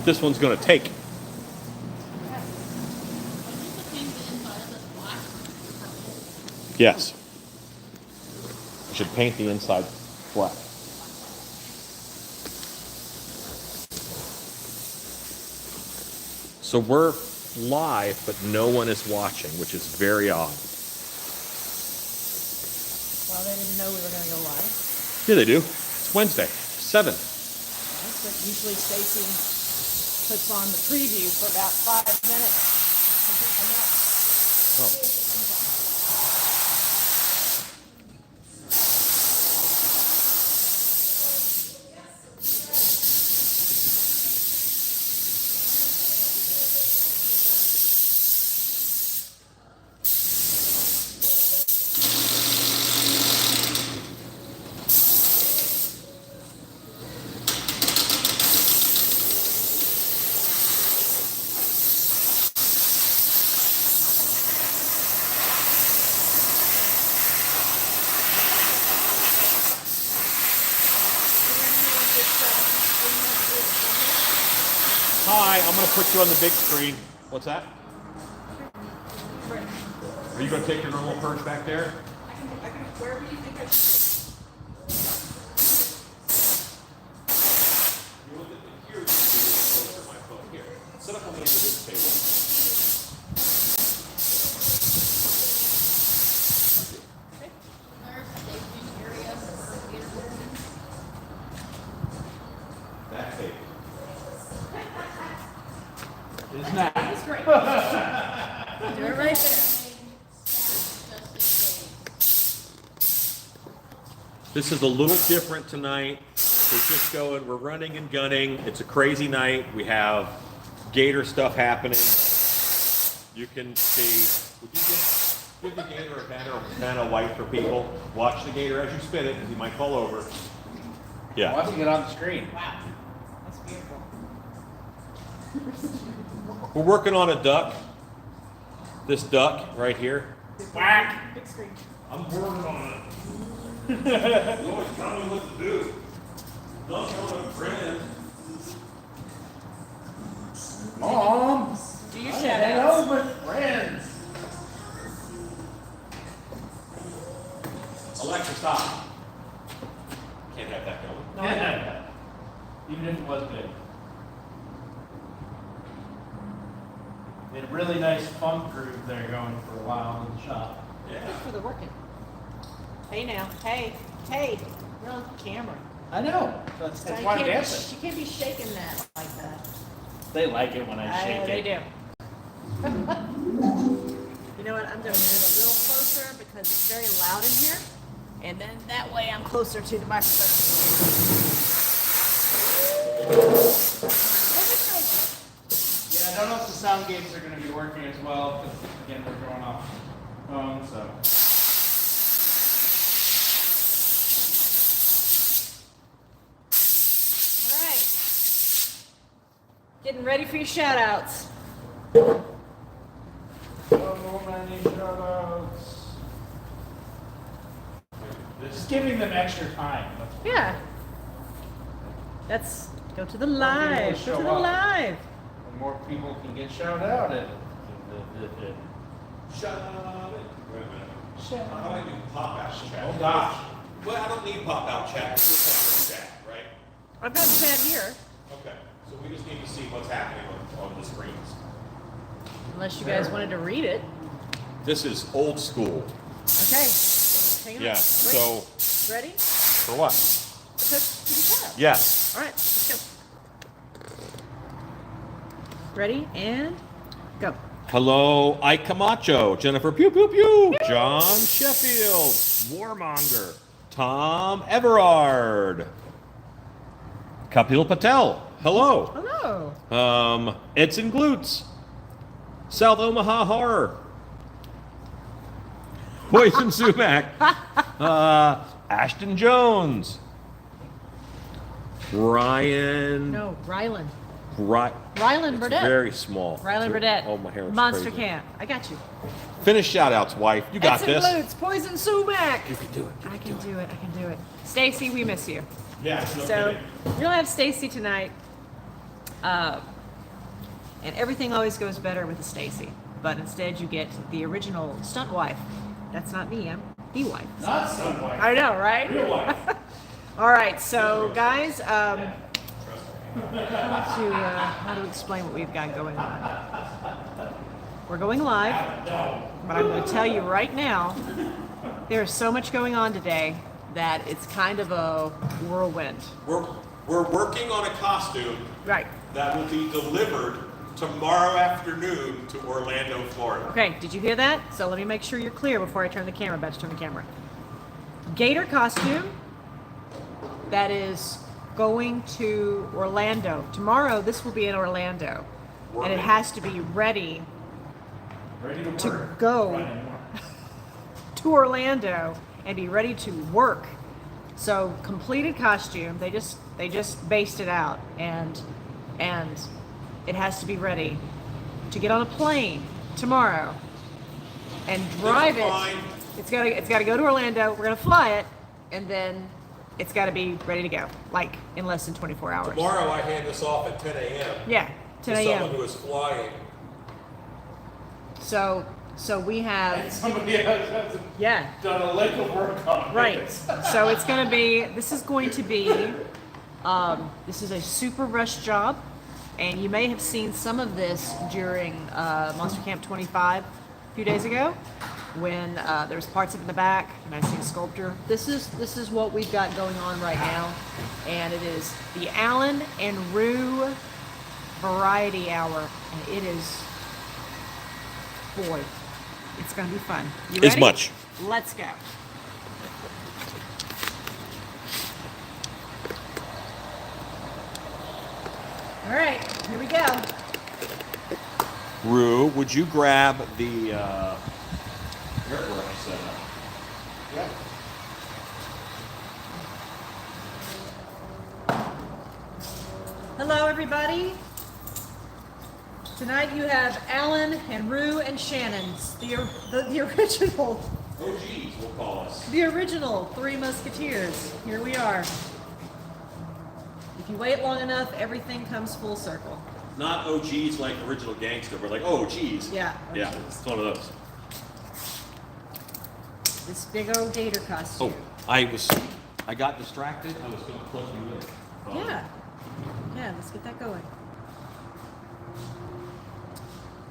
this one's going to take. Yes. I should paint the inside black. So we're live, but no one is watching, which is very odd. Well, they didn't know we were going to go live. Yeah, they do. It's Wednesday, 7. But usually Stacy puts on the preview for about 5 minutes. Oh. Hi, I'm going to put you on the big screen. What's that? Are you going to take your normal perch back there? I can, wherever you think I should You look at the here, you can be closer to my phone. Here, sit up on the end of this table. That table. Isn't that? That's great. Do it right there. This is a little different tonight. We're just going, we're running and gunning. It's a crazy night. We have gator stuff happening. You can see, would you give the gator a banana white for people? Watch the gator as you spin it, because he might fall over. Yeah. Watching it on the screen. Wow. That's beautiful. We're working on a duck. This duck right here. Whack! Big screen. I'm working on it. You always tell me what to do. Not telling a friend. Mom! Do your I shout hang outs. out with friends. Alexa, stop. Can't have that going. No, I know. Even if it was big. They had a really nice funk groove there going for a while in the shop. Yeah. Good for the working. Hey now. Hey. Hey. You're on camera. I know. That's So why I'm dancing. you can't be shaking that like that. They like it when I shake They it. do. You know what? I'm going to move a little closer because it's very loud in here. And then that way I'm closer to the microphone. Yeah, I don't know if the sound gates are going to be working as well because, again, we're going off phone, so. All right. Getting ready for your shout outs. So many shout-outs. Just giving them extra time. Yeah. Let's go to the people live. Go show to the up. live. And more people can get shout-outed. Shut up. Wait a minute. Shout How do I do pop-out chat? Oh, gosh. Well, I don't need pop-out chat. We're talking chat, right? I've got chat here. Okay. So we just need to see what's happening on the screens. Unless you guys wanted to read it. This is old school. Okay. Hang on. Yeah. Wait. So Ready? for what? To the shout out. Yes. All right. Let's go. Ready? And go. Hello, Ike Camacho, Jennifer Pew Pew Pew, John Sheffield, Warmonger, Tom Everard, Kapil Patel. Hello. Hello. Edson Glutes, South Omaha Horror, Poison Sumac, Ashton Jones, Ryan. No, Rylan. Rylan Rylan Burdett. Very small. Rylan Burdett. Oh, my hair is Monster crazy. Camp. I got you. Finish shout outs, wife. You got Edson this. Glutes, Poison Sumac. You can do it. I can do it. I can do it. Stacy, we miss you. Yeah, no So kidding. you'll have Stacy tonight. And everything always goes better with a Stacy. But instead you get the original stunt wife. That's not me, I'm the wife. Not stunt wife. I know, right? Real wife. All right, so guys, how to explain what we've got going on. We're going live, but I'm going to tell you right now, there's so much going on today that it's kind of a whirlwind. We're working on a costume Right. that will be delivered tomorrow afternoon to Orlando, Florida. Okay, did you hear that? So let me make sure you're clear before I turn the camera. About to turn the camera. Gator costume that is going to Orlando. Tomorrow, this will be in Orlando. And it has to be ready to go to Orlando and be ready to work. So completed costume, they just based it out and it has to be ready to get on a plane tomorrow and drive it. It's gotta go to Orlando. We're gonna fly it, and then it's gotta be ready to go, like in less than 24 hours. Tomorrow I hand this off at 10 a.m. Yeah, 10 to a.m. someone who is flying. So we have Somebody else has yeah. done a lick of work on it. Right. So it's going to be, this is a super rush job. And you may have seen some of this during Monster Camp 25 a few days ago when there was parts of it in the back and I seen Sculptor. This is what we've got going on right now. And it is the Alan and Rue Variety Hour. And it is, boy, it's going to be fun. You ready? As much. Let's go. All right, here we go. Rue, would you grab the airbrush setup? Yeah. Hello, everybody. Tonight you have Alan and Rue and Shannon's, the original, OGs, we'll call us. the original Three Musketeers. Here we are. If you wait long enough, everything comes full circle. Not OGs like original gangster, but like, oh, geez. Yeah. Yeah, OGs. it's one of those. This big old gator costume. Oh, I got distracted. I was going to plug you in. Yeah, let's get that going.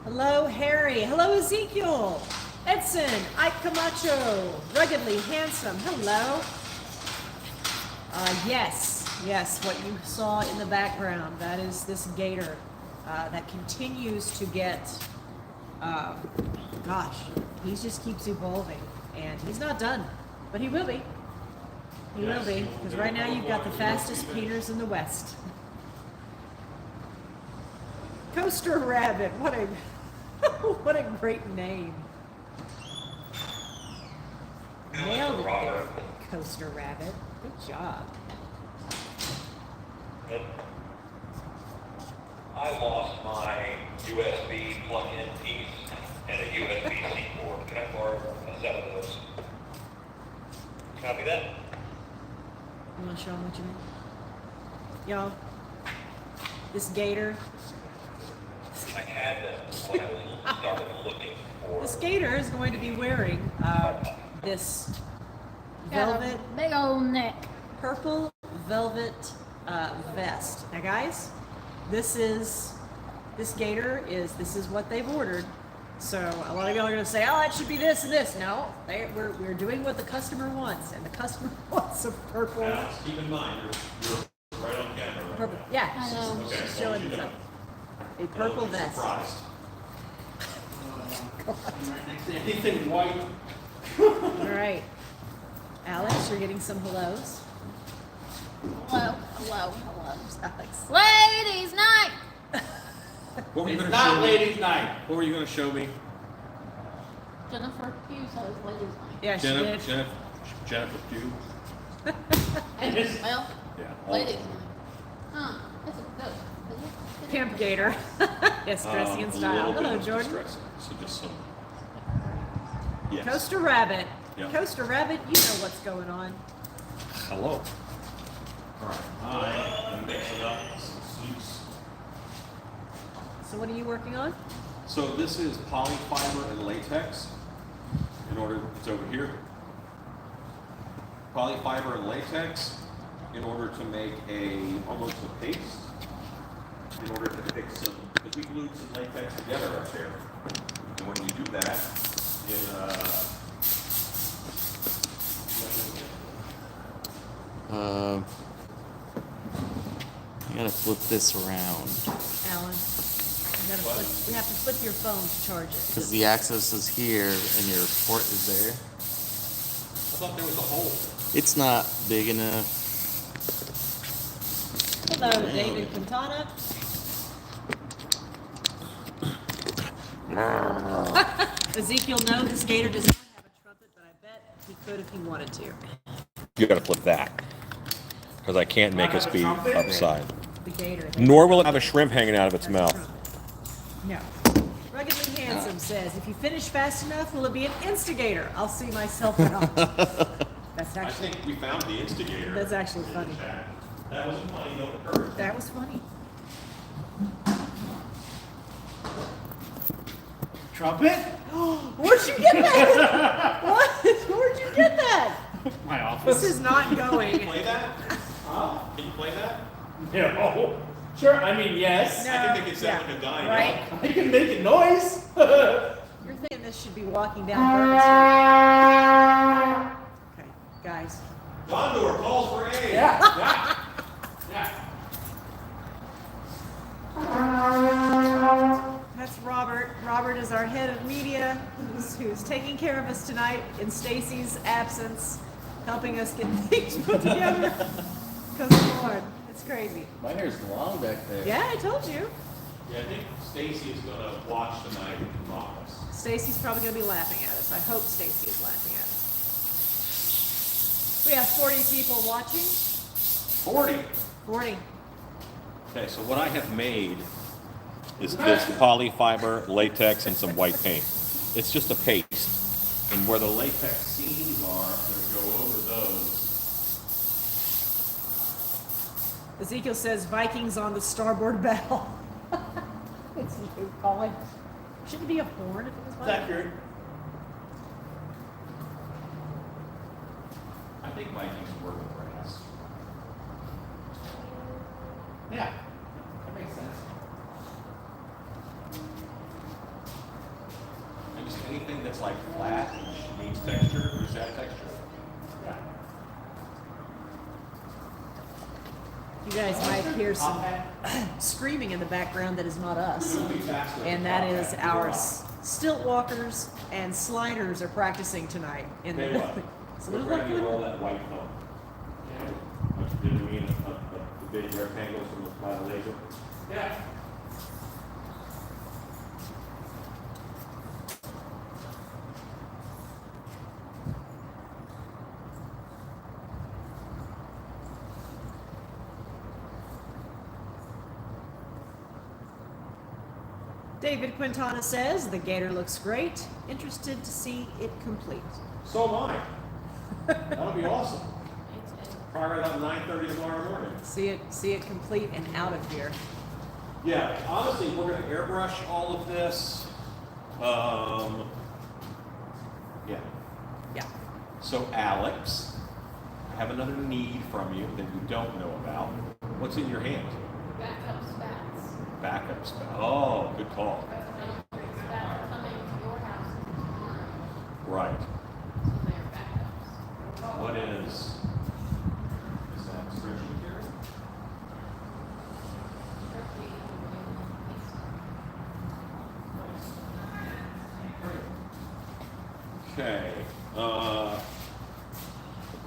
Hello, Harry. Hello, Ezekiel. Edson, Ike Camacho, ruggedly handsome. Hello. Yes, what you saw in the background, that is this gator that continues to get, gosh, he just keeps evolving. And he's not done, but he will be. He will be, because right now you've got the fastest painters in the West. Coaster Rabbit, what a what a great name. Nailed it there, Coaster Rabbit. Good job. I lost my USB plug-in piece and a USB-C port. Can I borrow a set of those? Copy that. You want to show them what you mean? Y'all, this gator, I had them when I started looking for. this gator is going to be wearing this Got velvet, a big old neck. purple velvet vest. Now guys, this is what they've ordered. So a lot of y'all are going to say, oh, it should be this and this. No, we're doing what the customer wants, and the customer wants a purple. Now, keep in mind, you're right on camera, right? Purple, yeah, I know. Okay, she's as long showing as you it. know. A purple Don't be vest. surprised. Right next to anything white. All right, Alex, you're getting some hellos. Hello. Alex. Ladies' night. What were you It's going to not show me? ladies' night. What were you going to show me? Jennifer Hughes has ladies' night. Yeah, she did. Jennifer Pugh? Well, Yeah. ladies' night. Huh. That's a good. Camp Gator. Yes, dressy in A style. little bit Hello, of Jordan. distressing, so just some. Yes. Coaster Rabbit. Yeah. Coaster Rabbit, you know what's going on. Hello. All right. I am mixing up some suits. So what are you working on? So this is polyfiber and latex. It's over here. Polyfiber and latex in order to make almost a paste. In order to fix some, because we glued some latex together up there. And when you do that, I gotta flip this around Alan, we have to flip your phone to charge it. because the access is here and your port is there. I thought there was a hole. It's not big enough. Hello, David Quintana. Ezekiel, no, this gator does not have a trumpet, but I bet he could if he wanted to. You gotta flip that. Because I can't make us be upside. The gator. Nor will it have a shrimp hanging out of its mouth. No. Ruggedly Handsome says, if you finish fast enough, will it be an instigator? I'll see myself out. That's I actually, think we found the instigator. that's actually funny. That was funny, no occurred. That was funny. Trumpet? Where'd you get that? What? Where'd you get that? My office. This is not going. Play that? Can you play that? No. Sure, I mean, yes. I think they can sound like a guy now. Right? I can make a noise. You're thinking this should be walking down Bourbon Street. Okay, guys. Condor calls for aid. Yeah. That's Robert. Robert is our head of media, who's taking care of us tonight in Stacy's absence, helping us get things put together. Because Lord, it's crazy. My hair's long back there. Yeah, I told you. Yeah, I think Stacy is going to watch tonight and mock us. Stacy's probably going to be laughing at us. I hope Stacy is laughing at us. We have 40 people watching. 40. 40. Okay, so what I have made is this polyfiber, latex, and some white paint. It's just a paste. And where the latex seams are, I'm going to go over those. Ezekiel says Vikings on the starboard bow. It's you, Colin. Shouldn't it be a horn if it was It's Vikings? accurate. I think Vikings work with brass. Yeah. That makes sense. And just anything that's like flat needs texture, use that texture. Yeah. You guys might hear some screaming in the background that is not us. And that is our stilt walkers and sliders are practicing tonight. In Tell the you what, so we're there's ready to like roll that white foam. What you did to me in the big rectangles from the laser. Yeah. David Quintana says the gator looks great. Interested to see it complete. So am I. That'll be awesome. Probably around 9:30 tomorrow morning. See it complete and out of here. Yeah, honestly, we're going to airbrush all of this. Yeah. Yeah. So, Alex, I have another need from you that you don't know about. What's in your hand? Backup spats. Backup spell. Oh, good call. Spats are coming to your house tomorrow, Right. so they're backups. What is that stretching here? Okay.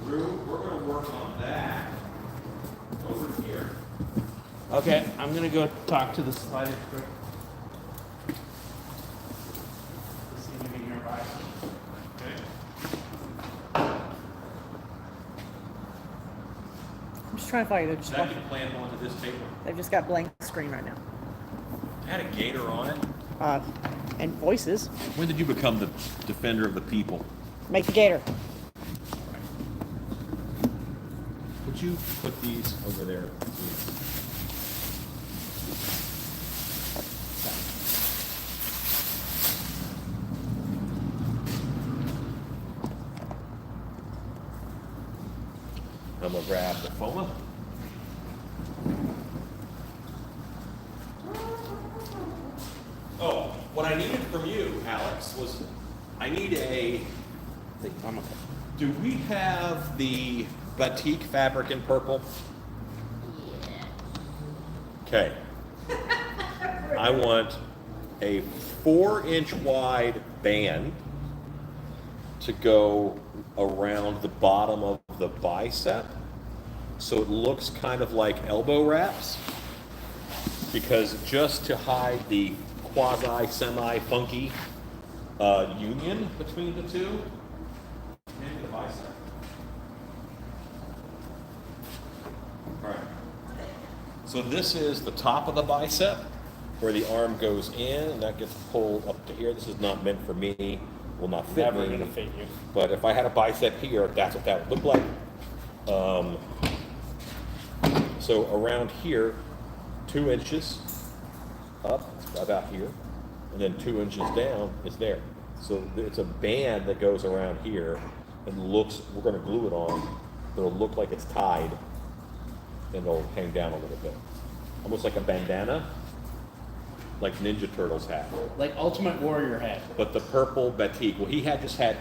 We're going to work on that over here. Okay, I'm gonna go talk to the slider quick. See if we can hear by. Okay. I'm just trying to find it. That can clamp onto this paper. They've just got blank screen right now. Had a gator on it. And voices. When did you become the defender of the people? Make the gator. Would you put these over there, please? I'm gonna grab the FOMA. Oh, what I needed from you, Alex, was I need a. Do we have the batik fabric in purple? Okay. I want a 4-inch wide band to go around the bottom of the bicep so it looks kind of like elbow wraps, because just to hide the quasi semi funky union between the two, maybe the bicep. All right. So this is the top of the bicep where the arm goes in and that gets pulled up to here. This is not meant for me, will not fit Never me. gonna fit you. But if I had a bicep here, that's what that would look like. So around here, 2 inches up, about here, and then 2 inches down is there. So it's a band that goes around here and looks, we're gonna glue it on, it'll look like it's tied and it'll hang down a little bit. Almost like a bandana, like Ninja Turtles hat. Like Ultimate Warrior hat. But the purple batik, well, he had just had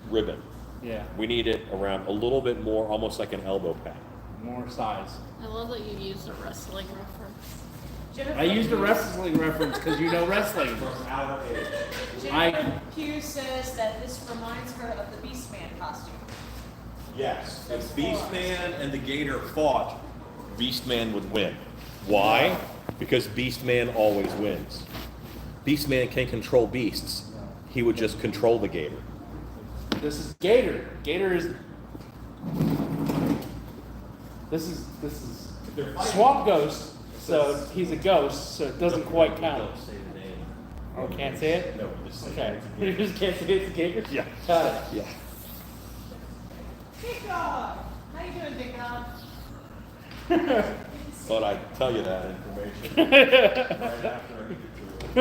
ribbon. Yeah. We need it around a little bit more, almost like an elbow pad. More size. I love that you used a wrestling reference. Jennifer I used a Hughes- wrestling reference because you know wrestling. Our age. Jennifer Hughes says that this reminds her of the Beastman costume. Yes, if Beastman and the Gator fought, Beastman would win. Why? Because Beastman always wins. Beastman can't control beasts. He would just control the Gator. This is Gator. Gator is. This is Swamp Ghost. So he's a ghost. So it doesn't quite count. Say the name. Oh, can't say it. No, we just say Okay. it's a You Gator. just can't say it's a Gator. Yeah. Got it. Yeah. Big Dog! How you doing, Big Dog? But I tell you that information right after I get it to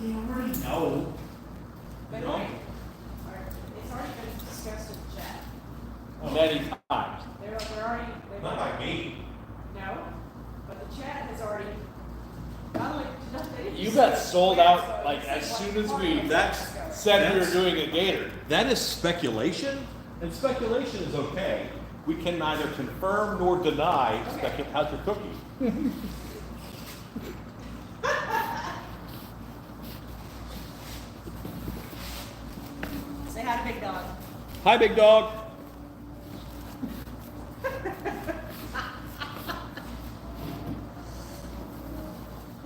you. You already know. But No. wait, it's already been discussed in the chat. Many times. They're already. Not by me. No, but the chat has already. Not only, they didn't You just got say sold squares, out, though, like, they as said soon as what we- part That's- go. Said we were That's- doing a Gator. That is speculation, and speculation is okay. We can neither confirm nor deny how's your cookie? Say hi to Big Dog. Hi, big dog.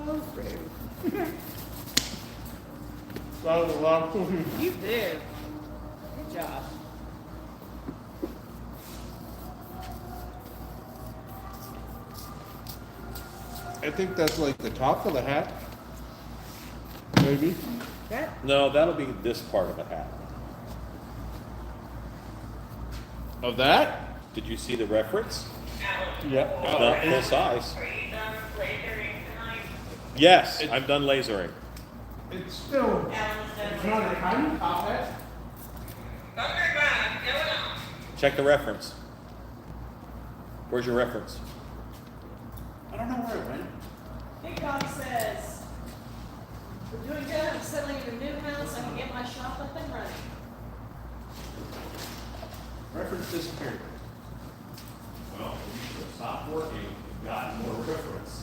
Oh, rude. That was a lot. You did. Good job. I think that's like the top of the hat. Maybe. That, No, that'll be this part of the hat. Of that? Did you see the reference? Yep. It's not full size. Are you done lasering tonight? Yes, I'm done lasering. It's still. Alan's done It's not a lasering. tiny top hat. Okay, fine, go on. Check the reference. Where's your reference? I don't know where it went. Big Dog says, we're doing good. I'm settling in a new house. I can get my shop up and running. Reference disappeared. Well, you should have stopped working and gotten more reference.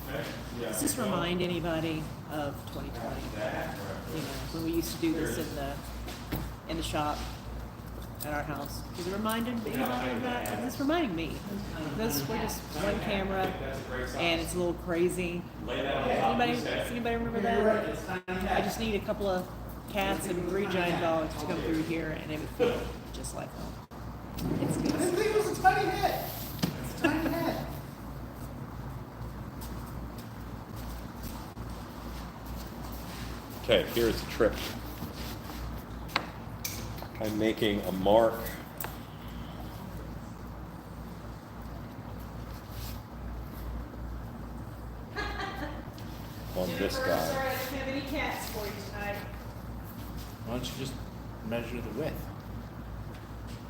Okay. Yeah. Does this remind anybody of 2020? You know, when we used to do this in the shop at our house. Does it remind anybody of that? It's reminding me. This we're just one camera, and it's a little crazy. Anybody remember that? I just need a couple of cats and 3 giant dogs to come through here, and it would feel just like home. It's I good. didn't think it was a tiny hat. It's a tiny hat. Okay, here's the trick. I'm making a mark. on this Jennifer, guy. sorry, I don't have any cats for you tonight. Why don't you just measure the width?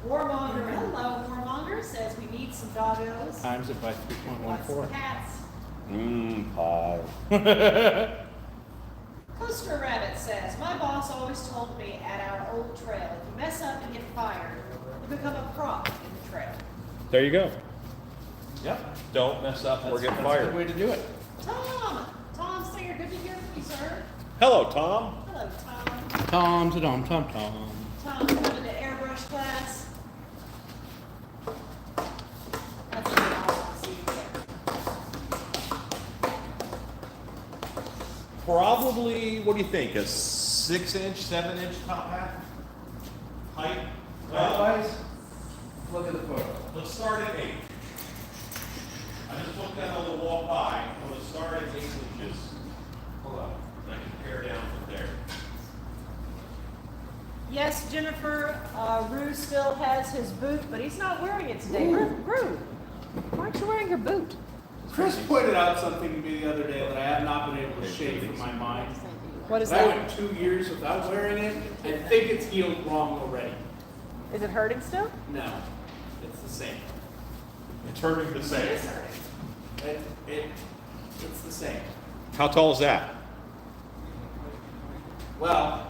Warmonger, hello, Warmonger says we need some doggos. Times it by Want some 3.14. cats. Pie. Coaster Rabbit says, my boss always told me at our old trail, if you mess up and get fired, you become a prop in the trail. There you go. Yep. Don't mess up or get That's a fired. good way to do it. Tom Singer, good to hear from you, sir. Hello, Tom. Hello, Tom. Tom. Tom, coming to airbrush class. That's really awesome to see you there. Probably, what do you think? A 6-inch, 7-inch top hat? Height? Otherwise, look at the photo. Let's start at 8. I just looked at on the wall by. I'm going to start at 8 inches. Hold on. I can pare down from there. Yes, Jennifer, Rue still has his boot, but he's not wearing it today. Rue, why aren't you wearing your boot? Chris pointed out something to me the other day that I have not been able to shake from my mind. What is I that? went 2 years without wearing it. I think it's healed wrong already. Is it hurting still? No, it's the same. It's hurting the same. It's the same. How tall is that? Well,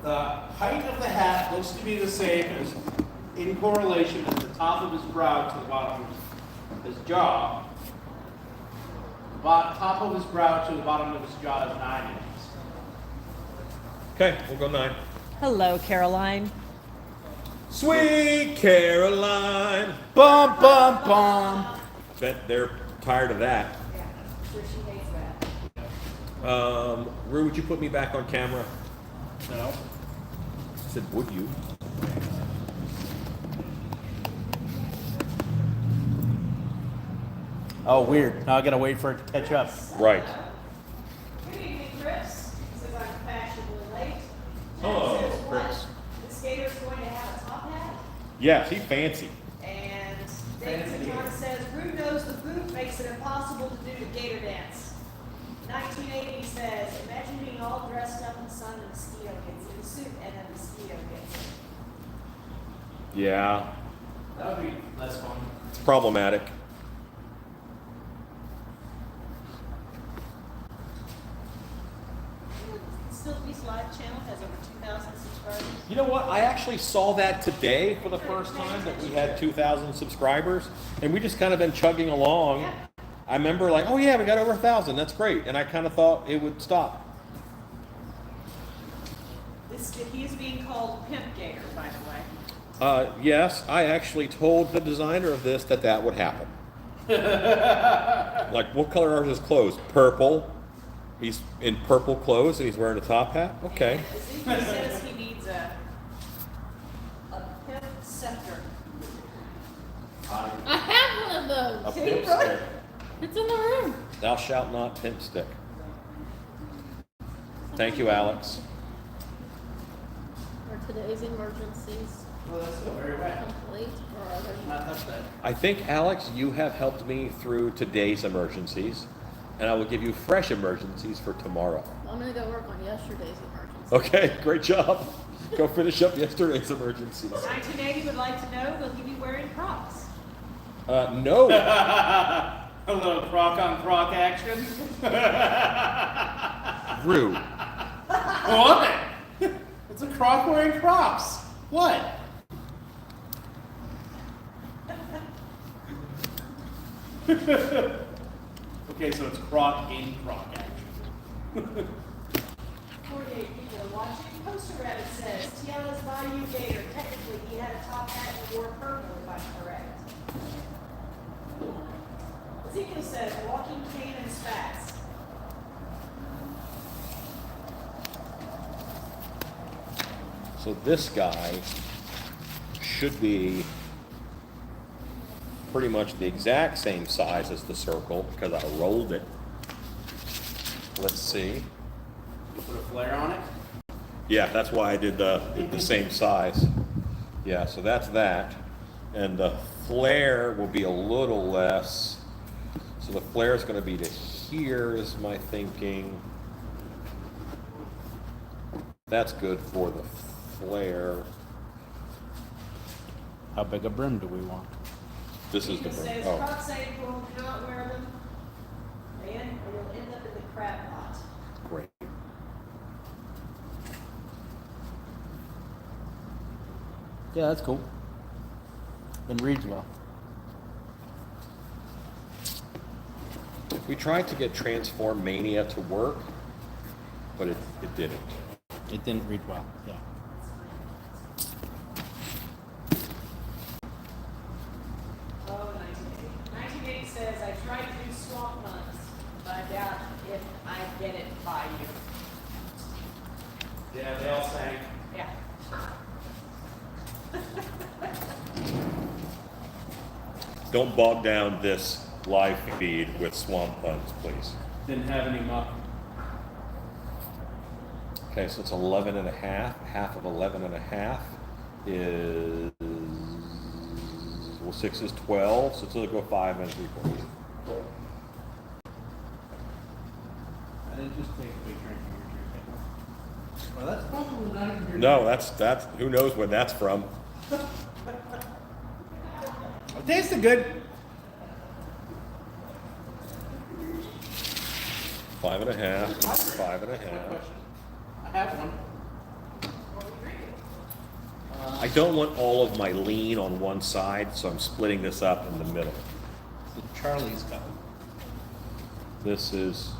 the height of the hat looks to be the same as in correlation as the top of his brow to the bottom of his jaw. The top of his brow to the bottom of his jaw is 9 inches. Okay, we'll go 9. Hello, Caroline. Sweet Caroline. Bum, bum, bum. Bet they're tired of that. Yeah, sure she hates that. Rue, would you put me back on camera? No. I said, would you? Oh, weird. Now I gotta wait for it to catch up. Right. Good evening, Chris. Says I'm fashionably late. Hello, Says what? Chris. The skater's going to have a top hat. Yes, he fancy. And David John says, Rue knows the boot makes it impossible to do the gator dance. 1980 says, imagine being all dressed up in the sun and a mosquito gets in the suit and a mosquito gets in. Yeah, That would be less fun. it's problematic. Still, Beast Live channel has over 2,000 subscribers. You know what? I actually saw that today for the first time that we had 2,000 subscribers, and we just kind of been chugging along. Yeah. I remember like, oh yeah, we got over 1,000. That's great, and I kind of thought it would stop. He is being called Pimp Gator, by the way. Yes, I actually told the designer of this that would happen. Like, what color are his clothes? Purple. He's in purple clothes and he's wearing a top hat. Okay. Ezekiel says he needs a pimp scepter. I have one of A those. pimp stick. It's in the room. Thou shalt not pimp stick. Thank you, Alex. For today's emergencies, Well, that's still very wet. complete or other. Not touch that. I think, Alex, you have helped me through today's emergencies, and I will give you fresh emergencies for tomorrow. I'm gonna go work on yesterday's emergency. Okay, great job. Go finish up yesterday's emergencies. 1980 would like to know, will he be wearing Crocs? No. A little croc on croc action. Rue. What? It's a croc wearing Crocs. What? Okay, so it's croc in croc action. 48 people are watching. Poster Rabbit says, Tiana's Bayou Gator, technically he had a top hat and wore purple, if I'm correct. Ezekiel says, walking cane and spats. So this guy should be pretty much the exact same size as the circle because I rolled it. Let's see. Put a flare on it. Yeah, that's why I did the same size. Yeah, so that's that. And the flare will be a little less. So the flare is going to be to here is my thinking. That's good for the flare. How big a brim do we want? This is the It brim. says, Oh, crop saying, do not wear them, and or you'll end up in the crab pot. great. Yeah, that's cool. And reads well. We tried to get Transform Mania to work, but it didn't. It didn't read well. Yeah. Oh, 1980. 1980 says, I tried to do swamp months, but I doubt if I get it by you. Yeah, they all sang. Yeah. Don't bog down this live feed with swamp puns, please. Didn't have any muck. Okay, so it's 11 and a half. Half of 11 and a half is, well, 6 is 12, so it's going to go 5 and 3/4. I didn't just take a big drink of your drink. Well, that's probably not even your No, that's, who knows when that's from. It tasted good. 5 and a half, 5 and a half. I have one. I don't want all of my lean on one side, so I'm splitting this up in the middle. The Charlie's cup. This is,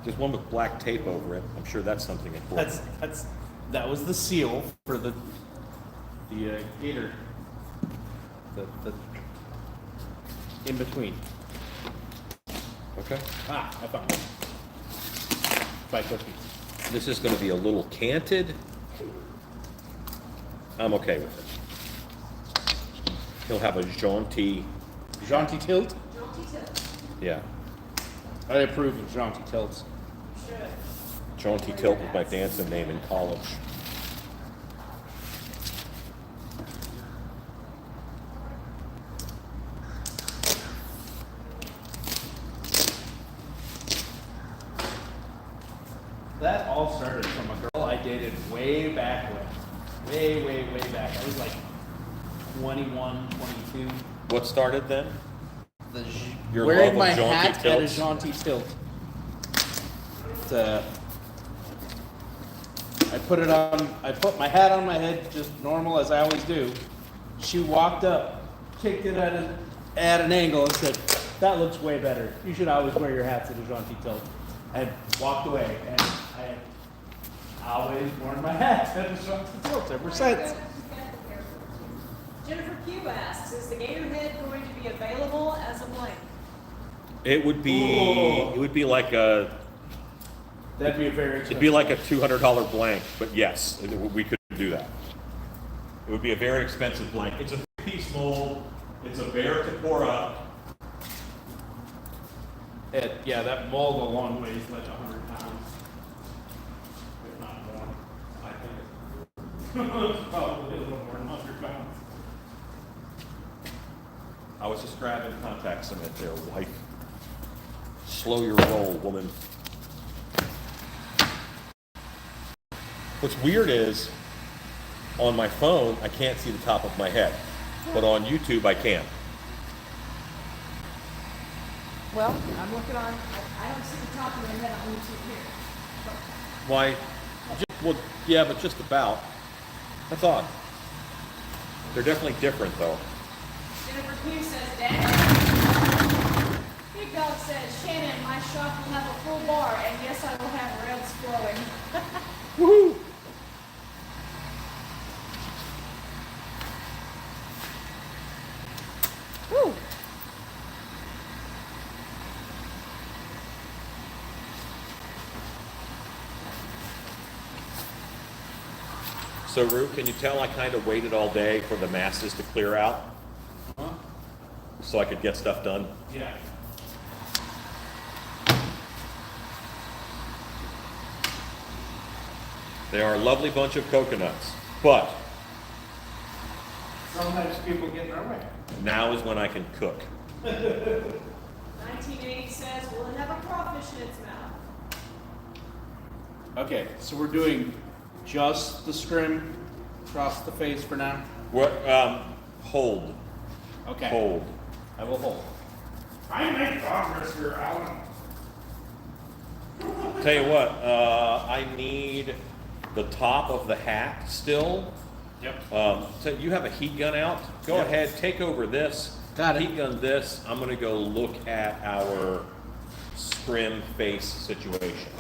there's one with black tape over it. I'm sure that's something important. That was the seal for the gator. The in between. Okay. Ah, I found it. By cookies. This is going to be a little canted. I'm okay with it. He'll have a jaunty, Jaunty tilt. yeah. I approve of jaunty tilts. Jaunty Tilt was my dancing name in college. That all started from a girl I dated way back when. Way back. I was like 21, 22. What started then? Your Wearing love of my jaunty hat at a tilts? jaunty tilt. I put it on. I put my hat on my head just normal as I always do. She walked up, kicked it at an angle, and said, "That looks way better. You should always wear your hats at a jaunty tilt." And walked away, and I have always worn my hats at a jaunty tilt ever since. Jennifer Q asks, is the gator head going to be available as a blank? It would be like a, That'd be a very expensive. it'd be like a $200 blank, but yes, we could do that. It would be a very expensive blank. It's a 3-piece mold. It's a bear to pour up. Yeah, that mold alone weighs like 100 pounds, if not more. I think It's probably a little more than 100 pounds. I was just grabbing contact cement there, wife. Slow your roll, woman. What's weird is, on my phone, I can't see the top of my head, but on YouTube, I can. Well, I'm looking on, I don't see the top of your head on YouTube here. Why? Well, yeah, but just about. That's odd. They're definitely different, though. Jennifer Q says, Dad. Big Dog says, Shannon, my shop will have a full bar, and yes, I will have reds flowing. Woohoo! Woo! So, Rue, can you tell I kind of waited all day for the masses to clear out Huh? so I could get stuff done? Yeah. They are a lovely bunch of coconuts, but Sometimes people get in our way. now is when I can cook. 1980 says, will it have a crawfish in its mouth? Okay, so we're doing just the scrim across the face for now? What? Hold. Okay. Hold. I will hold. I make progress here, Alan. Tell you what, I need the top of the hat still. Yep. So you have a heat gun out. Go Yep. ahead, take over this. Got it. Heat gun this. I'm gonna go look at our scrim face situation.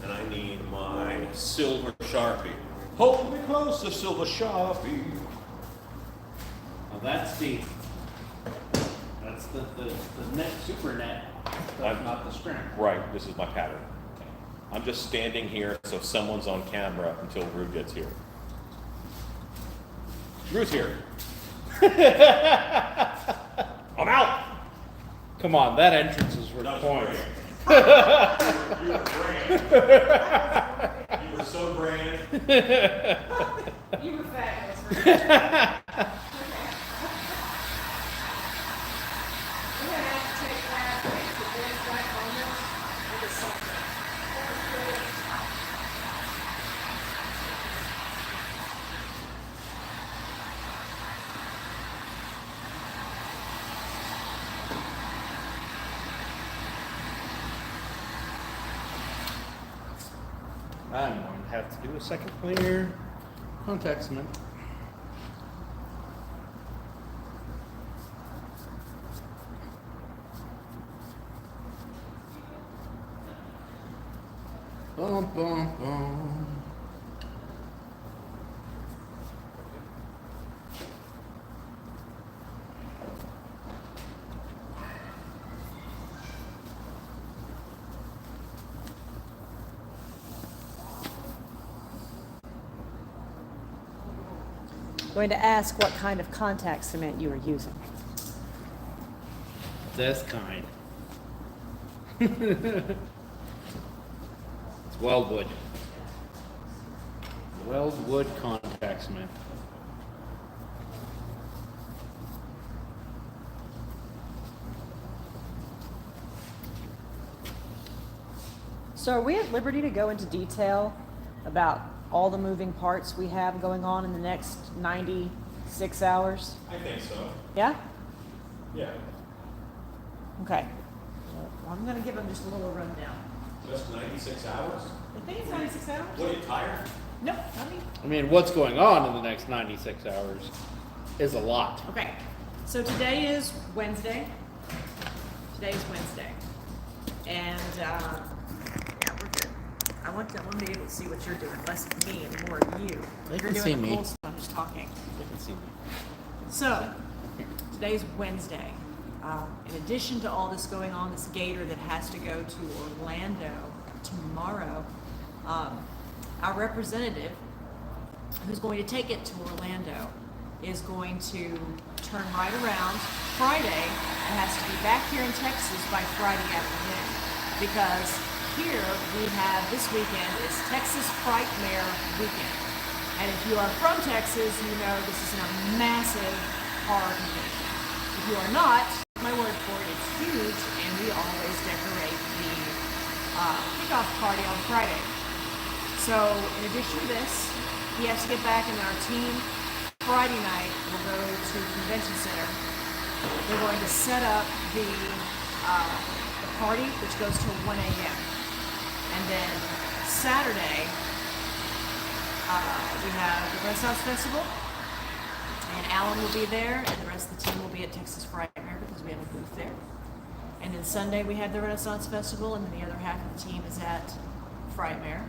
And I need my silver Sharpie. Hold me close, the silver Sharpie. Now that's the net, super net, I'm- not the scrim. Right, this is my pattern. I'm just standing here so someone's on camera until Rue gets here. Rue's here. I'm out. Come on, that entrance is worth That's points. great. You were grand. You were so grand. You were fabulous. We're gonna have to take that to this right on this with the something. I'm going to have to do a second layer contact cement. Bum, bum, bum. Going to ask what kind of contact cement you are using. This kind. It's Weldwood. Weldwood contact cement. So are we at liberty to go into detail about all the moving parts we have going on in the next 96 hours? I think so. Yeah? Yeah. Okay. Well, I'm gonna give them just a little rundown. Just 96 hours? I think it's 96 hours? What, are you tired? No, not me. I mean, what's going on in the next 96 hours is a lot. Okay, so today is Wednesday. Today is Wednesday. And, yeah, we're good. I want to be able to see what you're doing, less of me and more of you. They You're can doing see the me. cool stuff, I'm just talking. You can see me. So, today's Wednesday. In addition to all this going on, this gator that has to go to Orlando tomorrow, our representative, who's going to take it to Orlando, is going to turn right around Friday and has to be back here in Texas by Friday afternoon. Because here we have, this weekend is Texas Frightmare Weekend. And if you are from Texas, you know this is a massive horror convention. If you are not, my word for it, it's huge, and we always decorate the kickoff party on Friday. So, in addition to this, he has to get back, and then our team, Friday night, will go to the convention center. They're going to set up the party, which goes till 1 a.m. And then Saturday, we have the Renaissance Festival, and Alan will be there, and the rest of the team will be at Texas Frightmare because we have a booth there. And then Sunday we have the Renaissance Festival, and then the other half of the team is at Frightmare.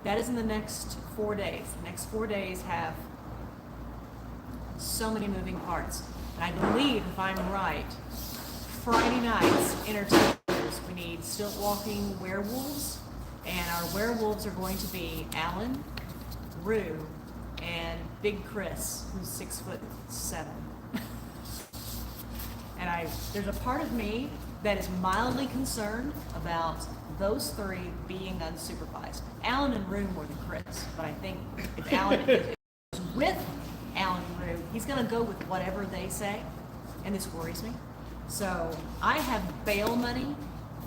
That is in the next 4 days. The next 4 days have so many moving parts. And I believe, if I'm right, Friday nights, entertainers, we need stilt walking werewolves, and our werewolves are going to be Alan, Rue, and Big Chris, who's 6'7". And there's a part of me that is mildly concerned about those three being unsupervised. Alan and Rue more than Chris, but I think if Alan is with Alan and Rue, he's going to go with whatever they say, and this worries me. So I have bail money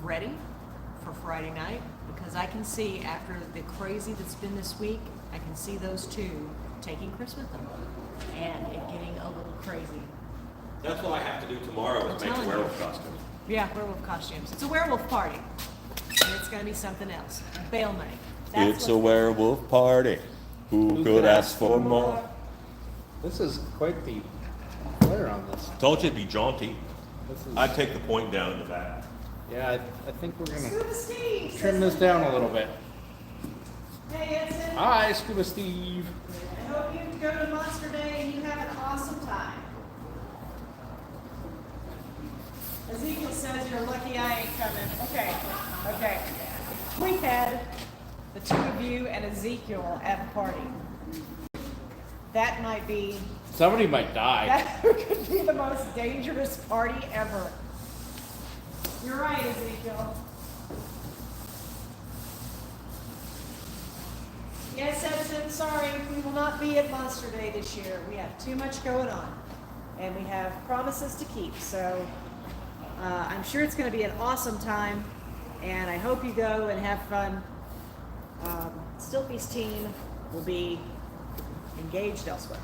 ready for Friday night because I can see after the crazy that's been this week, I can see those two taking Chris with them and it getting a little crazy. That's what I have to do tomorrow is make a telling you. werewolf costume. Yeah, werewolf costumes. It's a werewolf party. And it's going to be something else. Bail money. That's It's a what's- werewolf party. Who could ask for more? This is quite the flare on this. Told you it'd be jaunty. This is, I'd take the point down in the back. yeah, I think we're gonna Scuba Steve! trim this down a little bit. Hey, Edson. Hi, Scuba Steve. I hope you go to Monster Day and you have an awesome time. Ezekiel says you're lucky I ain't coming. Okay, okay. We had the two of you and Ezekiel at the party. That might be, Somebody might die. that could be the most dangerous party ever. You're right, Ezekiel. Yes, Edson, sorry, we will not be at Monster Day this year. We have too much going on, and we have promises to keep. So I'm sure it's going to be an awesome time, and I hope you go and have fun. Stilpy's team will be engaged elsewhere.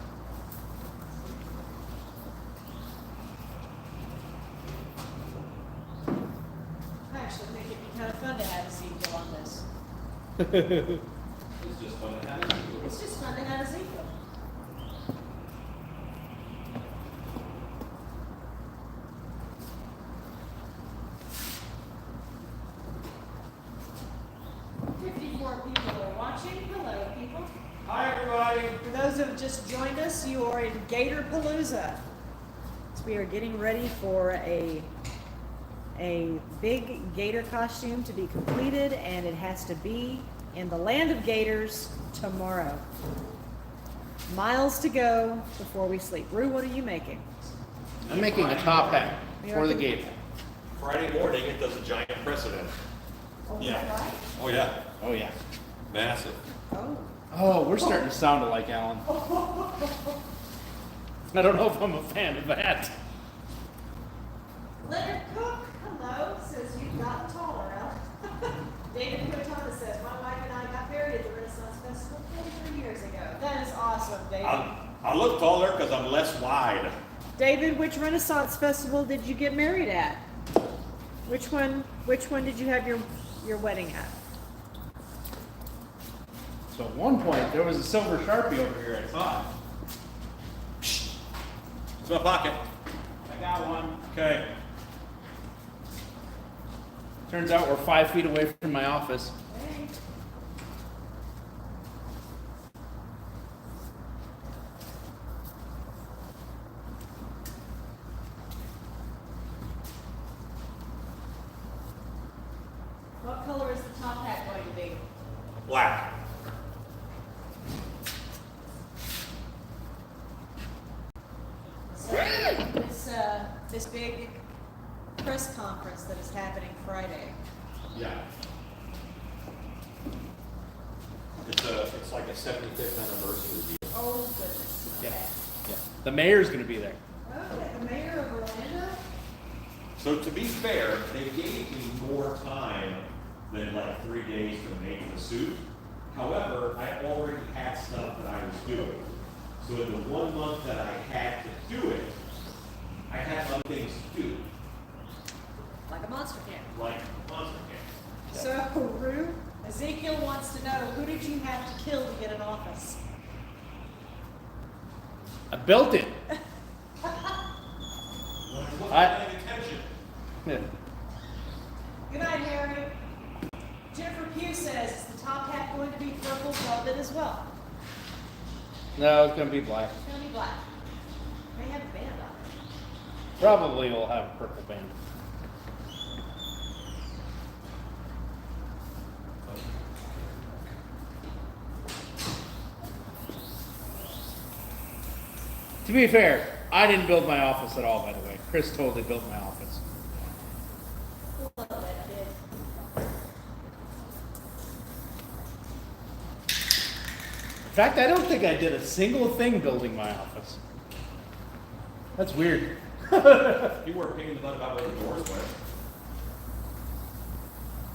I actually think it'd be kind of fun to have Ezekiel on this. It's just fun to have it. It's just fun to have Ezekiel. "54 people are watching. Hello, people. Hi, everybody. For those who have just joined us, you are in Gator Palooza. So we are getting ready for a big gator costume to be completed, and it has to be in the land of gators tomorrow. Miles to go before we sleep. Rue, what are you making? I'm making a top hat for the gate. Friday morning, it does a giant precedent. Oh, Yeah. is that right? Oh, yeah. Oh yeah. Massive. Oh. Oh, we're starting to sound alike, Alan. I don't know if I'm a fan of that. Leonard Cook, hello, says you've gotten taller, Al. David Quintana says, my wife and I got married at the Renaissance Festival 43 years ago. That is awesome, David. I look taller because I'm less wide. David, which Renaissance Festival did you get married at? Which one did you have your wedding at? So at one point, there was a silver Sharpie over here, I thought. It's my pocket. I got one. Okay. Turns out we're 5 feet away from my office. Hey. What color is the top hat going to be? Black. So this big press conference that is happening Friday. Yeah. It's like a 75th anniversary deal. Oh goodness. Yeah. Okay. Yeah. The mayor's gonna be there. Oh, the mayor of Orlando? So to be fair, they gave me more time than like 3 days to make the suit. However, I already had stuff that I was doing. So in the 1 month that I had to do it, I had other things to do, Like a monster can. like monster camp. So, Rue, Ezekiel wants to know, who did you have to kill to get an office? I built it. When I wasn't I- paying attention. Yeah. Good night, Harry. Jennifer Pugh says, is the top hat going to be purple velvet as well? No, it's gonna be black. It's going to be black. May have a band on it. Probably will have a purple band. To be fair, I didn't build my office at all, by the way. Chris totally built my office. Love that kid. In fact, I don't think I did a single thing building my office. That's weird. You weren't paying the butt about where the doors went.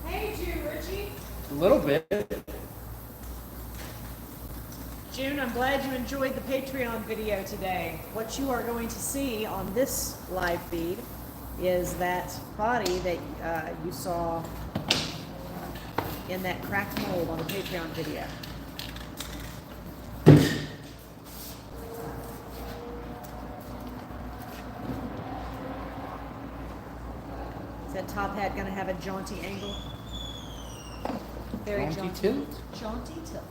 Hey, June, Richie. A little bit. June, I'm glad you enjoyed the Patreon video today. What you are going to see on this live feed is that body that you saw in that cracked mold on the Patreon video. Is that top hat going to have a jaunty angle? Very Jaunty tilt? Jaunty tilt.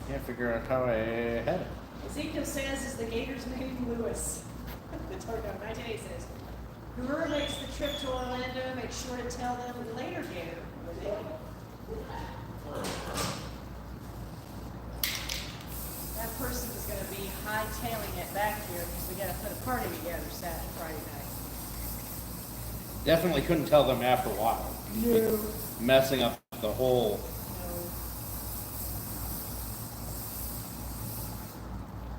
Can't figure out how I had it. Ezekiel says is the Gator's name Lewis. That's what 1980 says. Whoever makes the trip to Orlando, make sure to tell them later, Gator. That person is going to be hightailing it back here because we got to put a party together Saturday, Friday night. Definitely couldn't tell them after a while. No. Messing up the whole.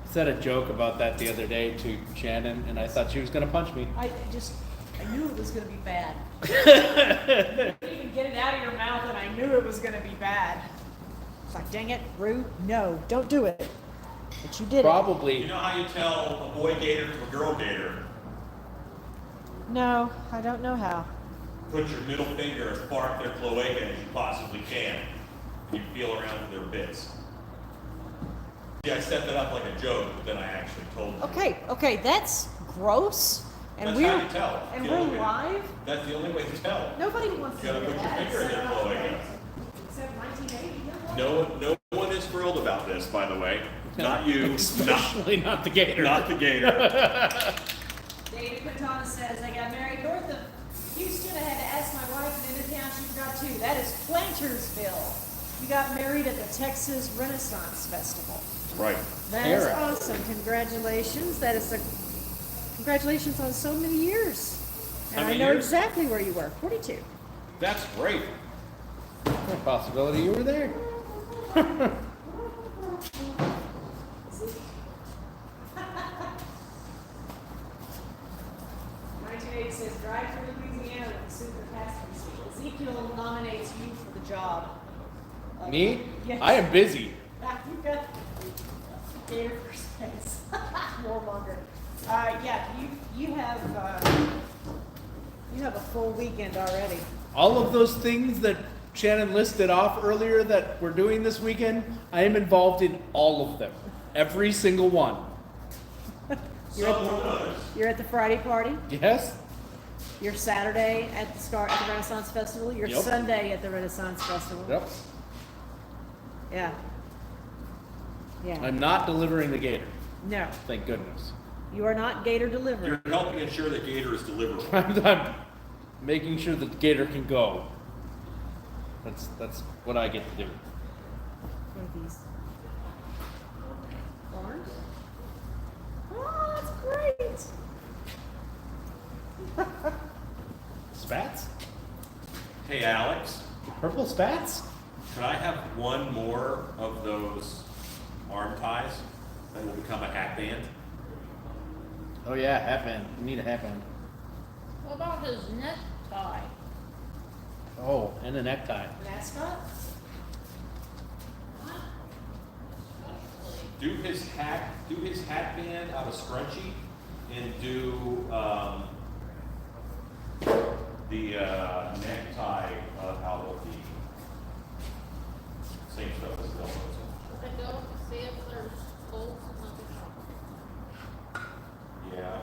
Said a joke about that the other day to Shannon, and I thought she was going to punch me. I knew it was going to be bad. You couldn't even get it out of your mouth, and I knew it was going to be bad. It's like, dang it, Rue, no, don't do it. But you did You Probably. know how you tell a boy gator to a girl gator? it. No, I don't know how. Put your middle finger as far up their cloaca as you possibly can, and you feel around with their bits. Yeah, I set that up like a joke, but then I actually told you. Okay, that's gross. And That's we're how you tell. and The we're only way- live. That's the only way to tell. Nobody wants You to gotta hear put your that. finger in their cloaca. Except 1980. No one is thrilled about this, by the way. Not you, Especially not the gator. not the gator. David Quintana says, I got married north of Houston. I had to ask my wife, and in the town she forgot too. That is Plantersville. You got married at the Texas Renaissance Festival. Right. That is Era. awesome. Congratulations. That is congratulations on so many years. And How I many know years? exactly where you were. 42. That's great. There's a possibility you were there. 1980 says, drive through Louisiana with the super casting seat. Ezekiel nominates you for the job. Me? Yes. I am busy. You've got Gator for space. Warmonger. Yeah, you have a full weekend already. All of those things that Shannon listed off earlier that we're doing this weekend, I am involved in all of them. Every single one. You're at the Friday party. Yes? You're Saturday at the Renaissance Festival. You're Yep. Sunday at the Renaissance Festival. Yep. Yeah. Yeah. I'm not delivering the gator. No, Thank goodness. you are not Gator delivered. You're helping ensure that gator is deliverable. I'm making sure that the gator can go. That's what I get to do. What are these? Barns? Oh, that's great. Spats? Hey, Alex, Purple spats? could I have one more of those arm ties that will become a hat band? Oh yeah, hat band. We need a hat band. What about his necktie? Oh, and a necktie. Mascot? Do his hat band out of scrunchie, and do the necktie out of the same stuff as the elbows. I go see if there's holes in the Yeah.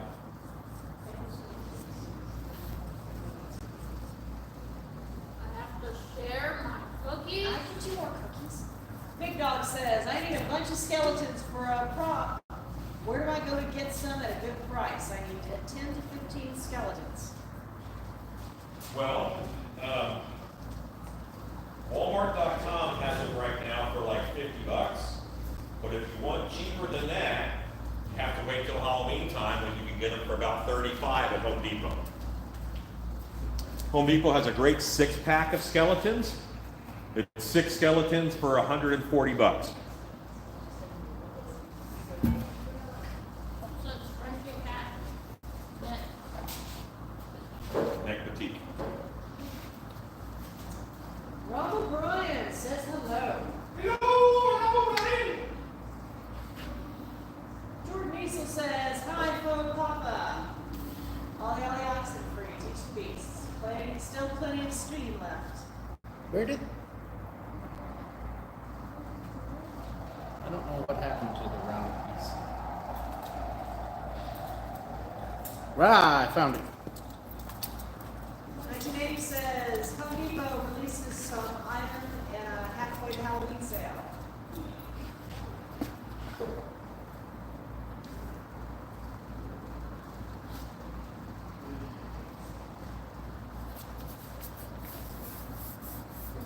I have to share my cookies. I get you more cookies. Big Dog says, I need a bunch of skeletons for a prop. Where do I go to get some at a good price? I need 10 to 15 skeletons. Well, Walmart.com has them right now for like $50. But if you want cheaper than that, you have to wait till Halloween time when you can get them for about $35 at Home Depot. Home Depot has a great 6-pack of skeletons. It's 6 skeletons for $140. So it's friendly cat. That Neck Petite. Rob O'Brien says hello. Hello, how are you? Jordan Niesel says, hi, Faux Papa. Ollie Ollie Oxen free, teach the beasts. Still plenty of stream left. Where did? I don't know what happened to the round piece. Ah, I found it. 1980 says, Home Depot releases some item in a halfway to Halloween sale.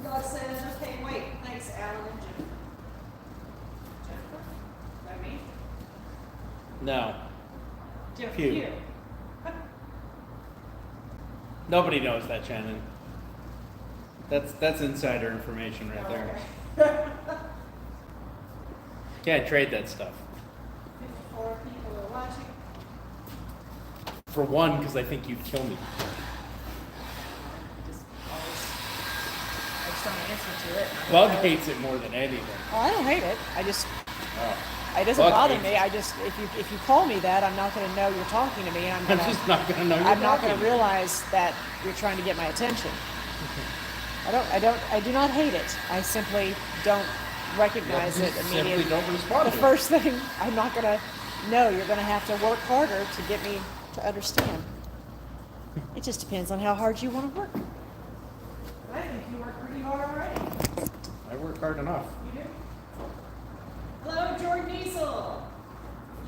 God says, okay, wait, thanks, Alan and Jennifer. Jennifer? That me? No, Jennifer, Phew. you. nobody knows that, Shannon. That's insider information right there. Okay. Can't trade that stuff. 54 people are watching. For one, because I think you'd kill me. Just always, I just don't answer to it. Bug hates it more than anything. Oh, I don't hate it. I just, Oh. it doesn't Bug bother hates me. I just, if you call me that, I'm not going to know you're talking to me, and I'm just not gonna know you're I'm not going talking. to realize that you're trying to get my attention. I do not hate it. I simply don't recognize it Simply immediately. don't respond The to it. first thing, I'm not going to know. You're going to have to work harder to get me to understand. It just depends on how hard you want to work. I think you work pretty hard already. I work hard enough. You do? Hello, Jordan Diesel.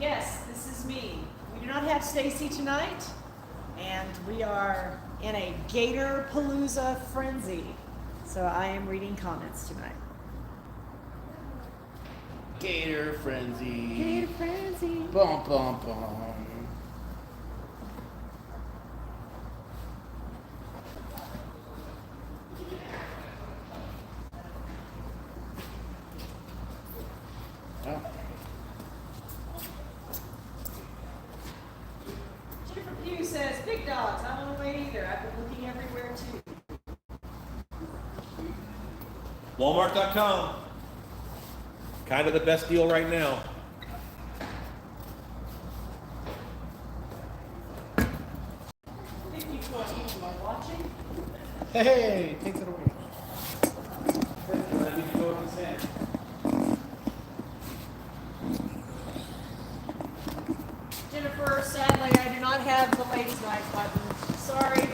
Yes, this is me. We do not have Stacy tonight, and we are in a Gator Palooza frenzy. So I am reading comments tonight. Gator frenzy. Gator frenzy. Bum bum bum. Oh. Jennifer Pugh says, big dogs, I don't want to wait either. I've been looking everywhere too. Walmart.com. Kind of the best deal right now. 54 people are watching. Hey, takes it away. Let me go with his hand. Jennifer, sadly, I do not have the ladies' night button. Sorry.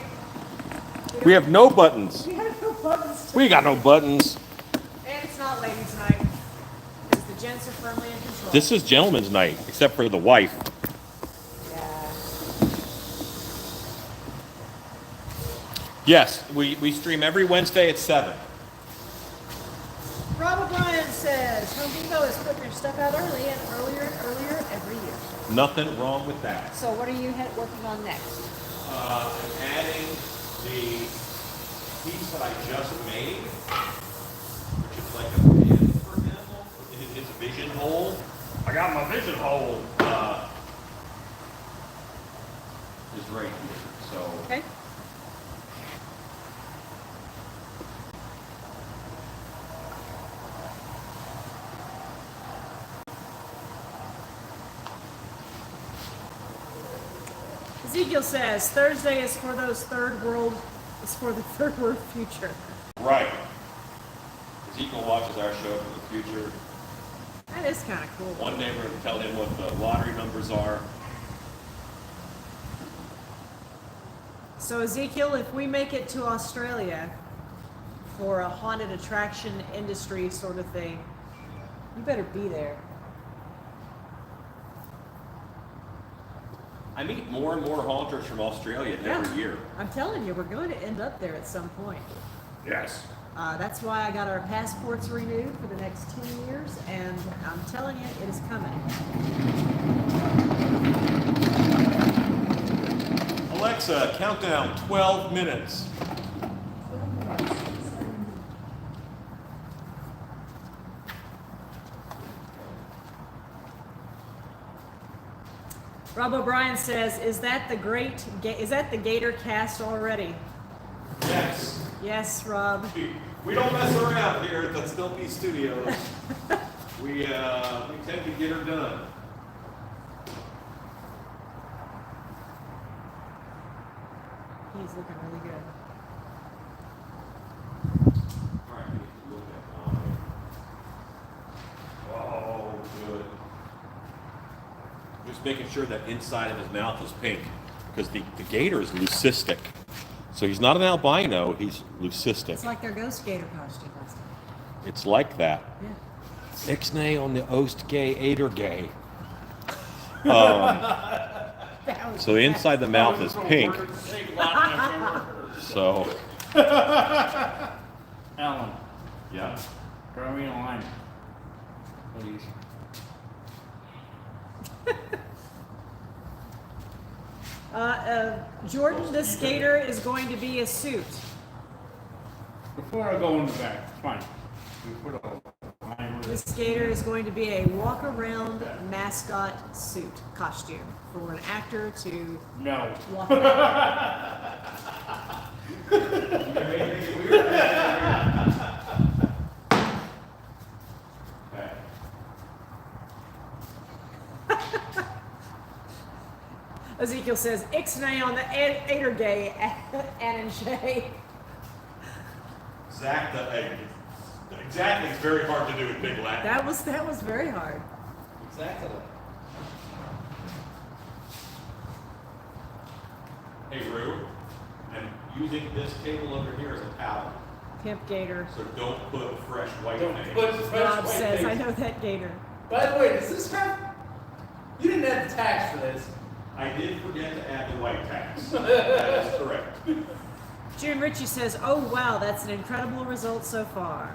We have no buttons. We have no buttons. We got no buttons. And it's not ladies' night. Because the gents are firmly in control. This is gentleman's night, except for the wife. Yeah. Yes, we stream every Wednesday at 7. Rob O'Brien says, Home Depot is putting their stuff out early and earlier every year. Nothing wrong with that. So what are you working on next? I'm adding the piece that I just made, which is like a pin, for example. It's a vision hole. I got my vision hole. Is right here. So Okay. Ezekiel says Thursday is for the third world future. right. Ezekiel watches our show for the future. That is kind of cool. One day we're going to tell him what the lottery numbers are. So Ezekiel, if we make it to Australia for a haunted attraction industry sort of thing, you better be there. I meet more and more haunters from Australia every year. I'm telling you, we're going to end up there at some point. Yes. That's why I got our passports renewed for the next 10 years, and I'm telling you, it is coming. Alexa, countdown 12 minutes. Rob O'Brien says, "Is that the Gator cast already?" Yes. Yes, Rob. We don't mess around here at the Sculpting Studios. we tend to get her done. He's looking really good. All right, we need to look at Oh, good. Just making sure that inside of his mouth is pink, because the gator is leucistic. So he's not an albino, he's leucistic. It's like their ghost gator costume last time. It's like that. Yeah. Ixnay on the Oast gay, Ader gay. So the inside the mouth is pink. So, Alan, yeah. draw me a line, please. Jordan, this gator is going to be a suit. Before I go in the back, it's fine. We put a line with This it. gator is going to be a walk-around mascot suit costume for an actor to No. walk around. Ezekiel says, "Ixnay on the Adergay, Ananjay." Exactly, it's very hard to do in Big Latin. That was very hard. Exactly. Hey, Rue, I'm using this table under here as a towel, Pimp gator. so don't put fresh white Don't paint. put fresh Rob white says, paint. "I know that gator." By the way, does this have? You didn't have the tax for this. I did forget to add the white tax. That is correct. June Ritchie says, "Oh wow, that's an incredible result so far."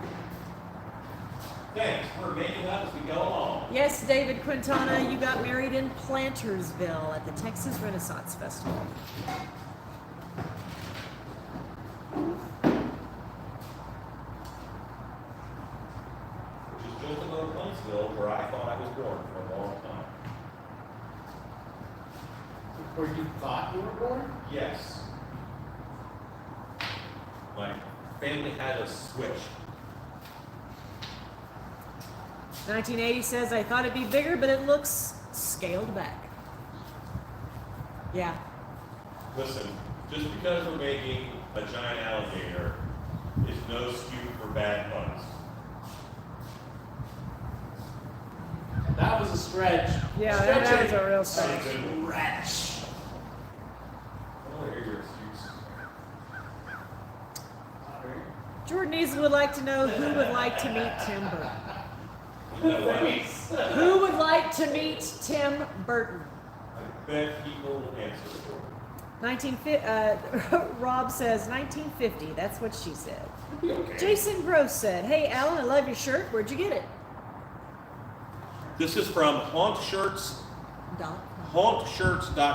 Thanks, we're making up as we go along. Yes, David Quintana, you got married in Plantersville at the Texas Renaissance Festival. Which is just above Huntsville, where I thought I was born for a long time. Where you thought you were born? Yes. My family had a switch. 1980 says, "I thought it'd be bigger, but it looks scaled back." Yeah. Listen, just because we're making a giant alligator is no excuse for bad puns. That was a stretch. Yeah, that was a real stretch. Stretch. I want to hear your excuse. Jordan Eason would like to know who would like to meet Tim Burton. You know what? Who would like to meet Tim Burton? I bet people will answer for it. 1950. Rob says 1950. That's what she said. Okay. Jason Gross said, "Hey Alan, I love your shirt. Where'd you get it?" This is from hauntshirts.com. HAUNTSHIRTS.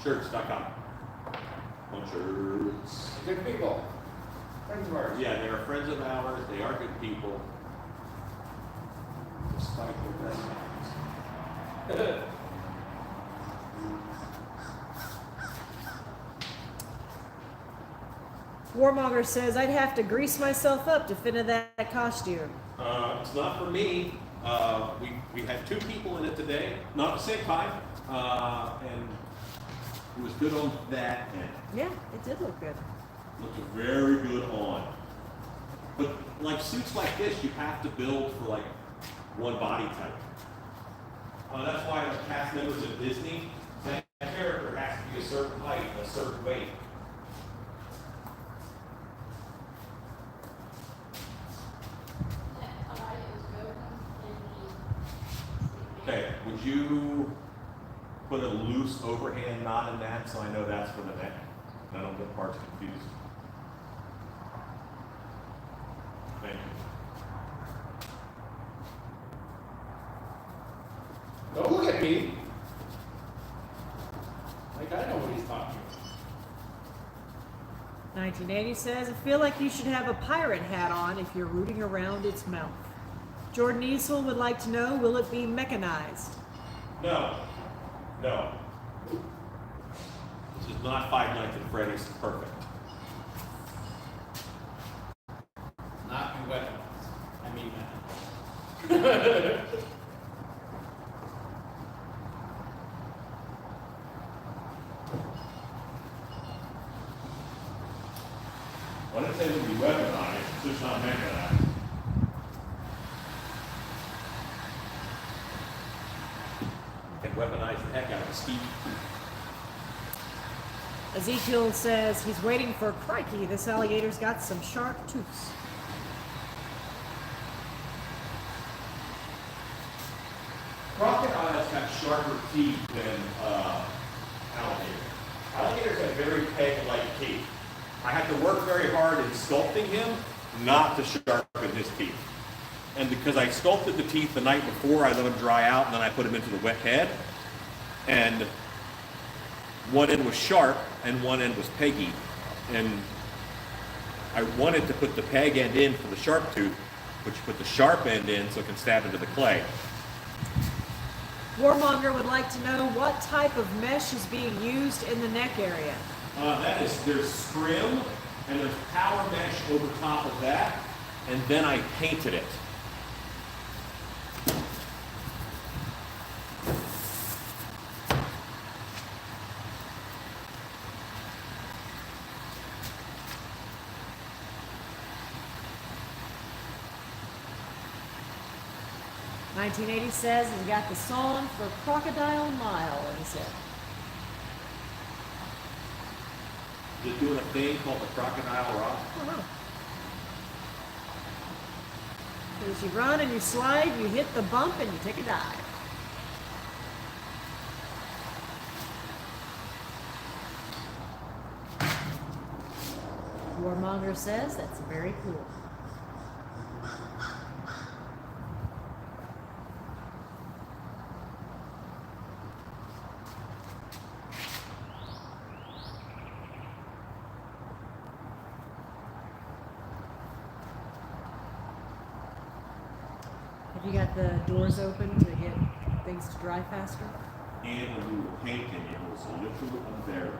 Shirts.com. Haunt Shirts. Good people. Friends of ours. Yeah, they are friends of ours. They are good people. Despite their best times. Warmonger says, "I'd have to grease myself up to fit into that costume." It's not for me. We had two people in it today, not at the same time, and it was good on that end. Yeah, it did look good. Looked very good on. But like suits like this, you have to build for like one body type. That's why the cast members at Disney, that character has to be a certain height and a certain weight. Okay, would you put a loose overhand knot in that so I know that's for the neck? And I don't get parts confused. Thank you. Don't look at me. Like I know what he's talking about. 1980 says, I feel like you should have a pirate hat on if you're rooting around its mouth. Jordan Easel would like to know, will it be mechanized? No. No. This is not Five Nights at Freddy's perfect. Not in weapons. I mean that. Well, I didn't say it would be weaponized, it's just not mechanized. And weaponize the heck out of Steve. Ezekiel says he's waiting for crikey. This alligator's got some sharp tooths. Crocodiles have sharper teeth than alligators. Alligators have very peg-like teeth. I had to work very hard in sculpting him not to sharpen his teeth. And because I sculpted the teeth the night before, I let them dry out, and then I put them into the wet head. And one end was sharp, and one end was peggy. And I wanted to put the peg end in for the sharp tooth, but you put the sharp end in so it can stab into the clay. Warmonger would like to know what type of mesh is being used in the neck area. There's scrim, and there's power mesh over top of that, and then I painted it. $19.80 says he's got the song for Crocodile Mile in his head. Is it doing a thing called the Crocodile Rock? Oh, as you run and you slide, you hit the bump and you take a dive. Warmonger says that's very cool. Have you got the doors open to get things to dry faster? And when we were painting, it was literally unbearable.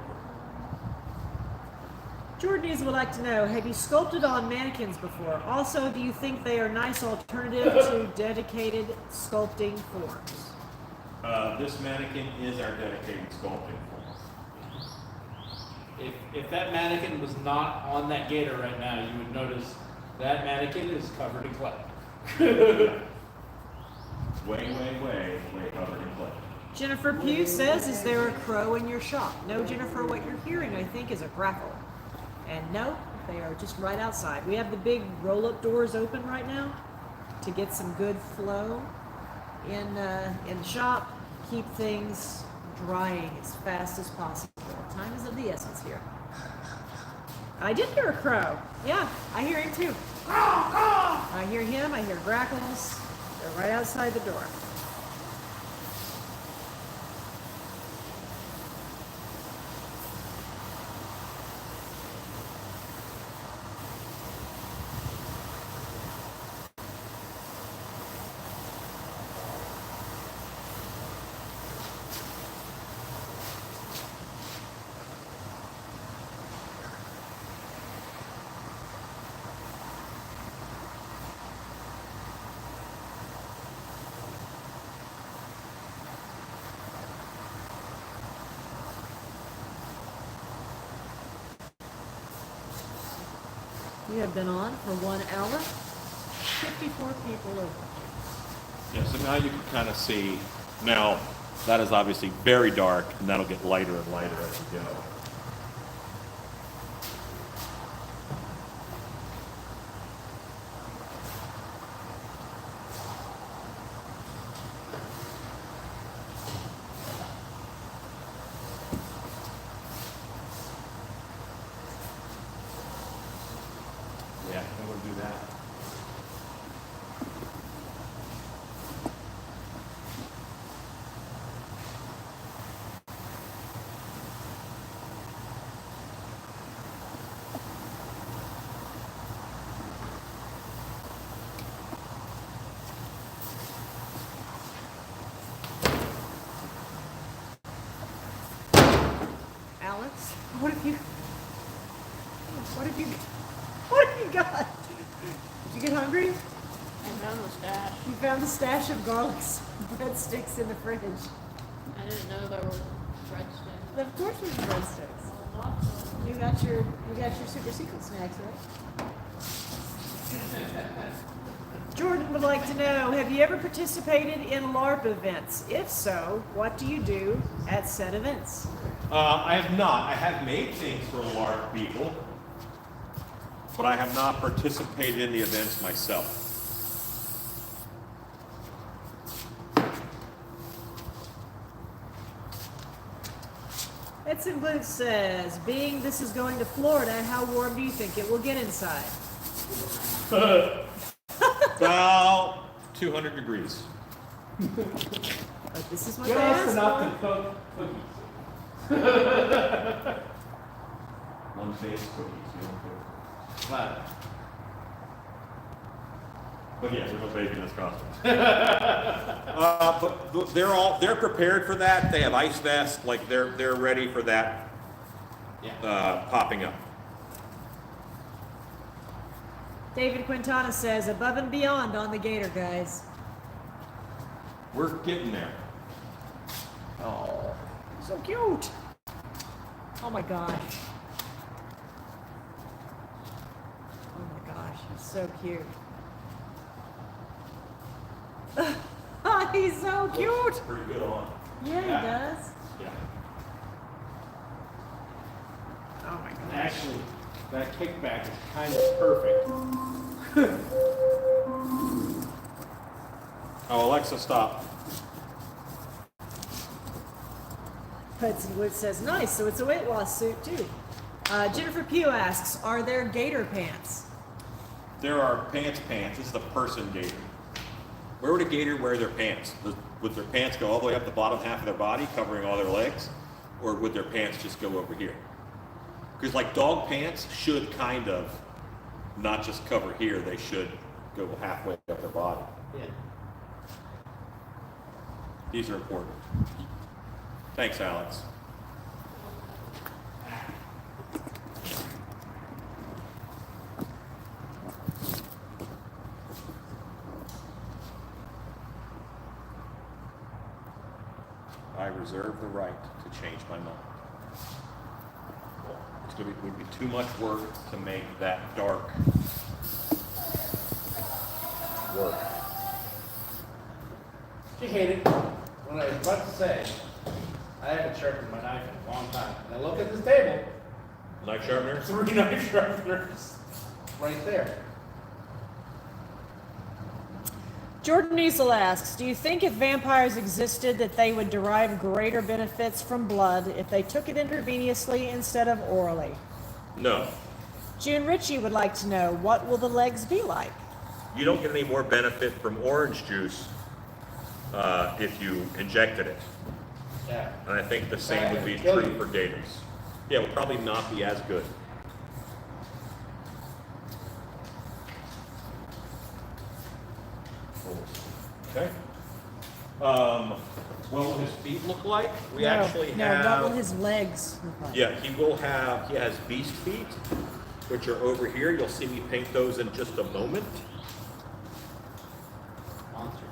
Jordanese would like to know, have you sculpted on mannequins before? Also, do you think they are a nice alternative to dedicated sculpting forms? This mannequin is our dedicated sculpting form. If that mannequin was not on that gator right now, you would notice that mannequin is covered in clay. Way covered in clay. Jennifer Pugh says, is there a crow in your shop? No, Jennifer, what you're hearing, I think, is a grackle. And no, they are just right outside. We have the big roll-up doors open right now to get some good flow in the shop. Keep things drying as fast as possible. Time is of the essence here. I did hear a crow. Yeah, I hear him too. I hear him, I hear grackles. They're right outside the door. You have been on for 1 hour. 54 people over. Yeah, so now you can kind of see, now that is obviously very dark, and that'll get lighter and lighter as we go. Yeah, I want to do that. Alex, what have you? What have you? What have you got? Did you get hungry? I found the stash. You found a stash of garlic breadsticks in the fridge. I didn't know there were breadsticks. Of course, there's breadsticks. You got your super secret snacks, right? Jordan would like to know, have you ever participated in LARP events? If so, what do you do at said events? I have not. I have made things for LARP people, but I have not participated in the events myself. Edson Blue says, being this is going to Florida, how warm do you think it will get inside? About 200 degrees. But this is what they Just asked enough for. to cook cookies. One face cookies, you don't cook. But But yeah, there's no bacon in this costume. But they're prepared for that. They have ice vests, like they're ready for that popping up. David Quintana says, above and beyond on the gator, guys. We're getting there. Oh, so cute. Oh my gosh. Oh my gosh, he's so cute. He's so cute. Pretty good on. Yeah, he does. Yeah. Oh my gosh. actually, that kickback is kind of perfect. Oh, Alexa, stop. Hudson Wood says, nice, so it's a weight loss suit too. Jennifer Pugh asks, are there gator pants? There are pants. This is the person gator. Where would a gator wear their pants? Would their pants go all the way up the bottom half of their body, covering all their legs? Or would their pants just go over here? Because like dog pants should kind of not just cover here, they should go halfway up their body. Yeah. These are important. Thanks, Alex. I reserve the right to change my mind. It would be too much work to make that dark work. She hated what I was about to say. I haven't sharpened my knife in a long time. And I look at this table, Knife sharpener? 3 knife sharpeners right there. Jordan Easel asks, do you think if vampires existed that they would derive greater benefits from blood if they took it intravenously instead of orally? No. June Ritchie would like to know, what will the legs be like? You don't get any more benefit from orange juice if you injected it. Yeah. And I think the same would be true for gators. Yeah, it would probably not be as good. Okay. What will his feet look like? We actually have. what will his legs look like? Yeah, he has beast feet, which are over here. You'll see me paint those in just a moment. Monster.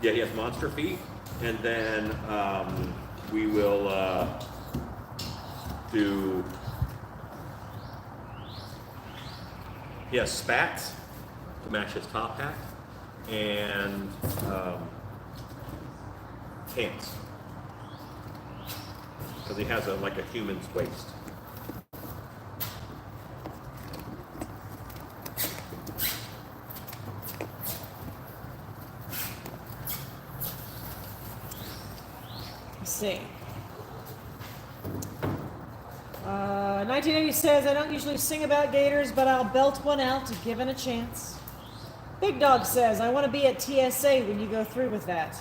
Yeah, he has monster feet. And then we will do, he has spats to match his top hat, and pants. Because he has like a human's waist. Let's see. 1980 says, I don't usually sing about gators, but I'll belt one out if given a chance. Big Dog says, I want to be at TSA when you go through with that.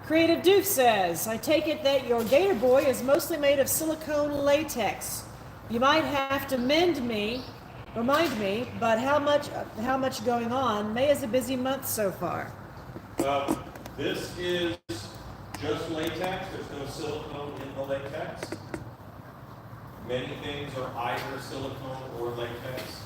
Creative Duke says, I take it that your gator boy is mostly made of silicone latex. You might have to remind me, but how much going on? May is a busy month so far. This is just latex. There's no silicone in the latex. Many things are either silicone or latex.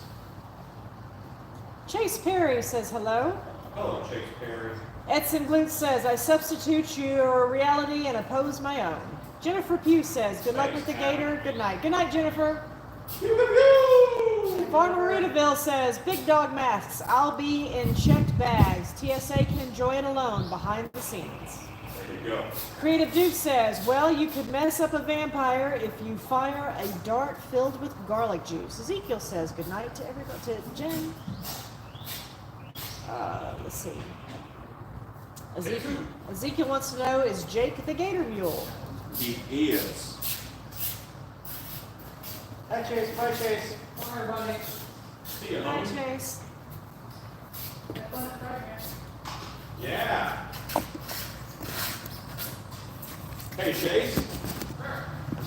Chase Perry says hello. Hello, Chase Perry. Edson Glute says, I substitute your reality and oppose my own. Jennifer Pugh says, good luck with the gator. Good night. Good night, Jennifer. Farmer Rudaville says, Big Dog masks. I'll be in checked bags. TSA can enjoy it alone behind the scenes. There you go. Creative Duke says, well, you could mess up a vampire if you fire a dart filled with garlic juice. Ezekiel says, good night to everybody, to Jen. Let's see. Ezekiel wants to know, is Jake the gator mule? He is. Hi, Chase. Bye, Chase. Come on, buddy. See you, Hi, homie. Chase. Yeah. Hey, Chase.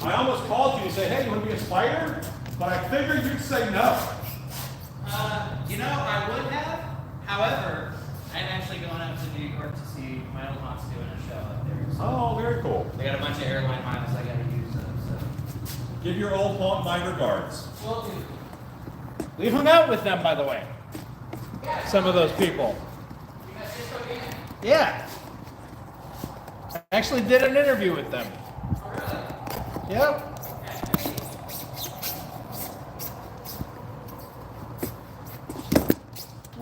I almost called you and said, hey, you want to be a spider? But I figured you'd say no. I would have. However, I'm actually going up to New York to see my old aunts doing a show up there. So Oh, very cool. they got a bunch of airline miles I got to use. So. Give your old haunt my regards. Well, We hung out with them, by the way. Some of those people. you guys just go in. Yeah. I actually did an interview with them. Yep.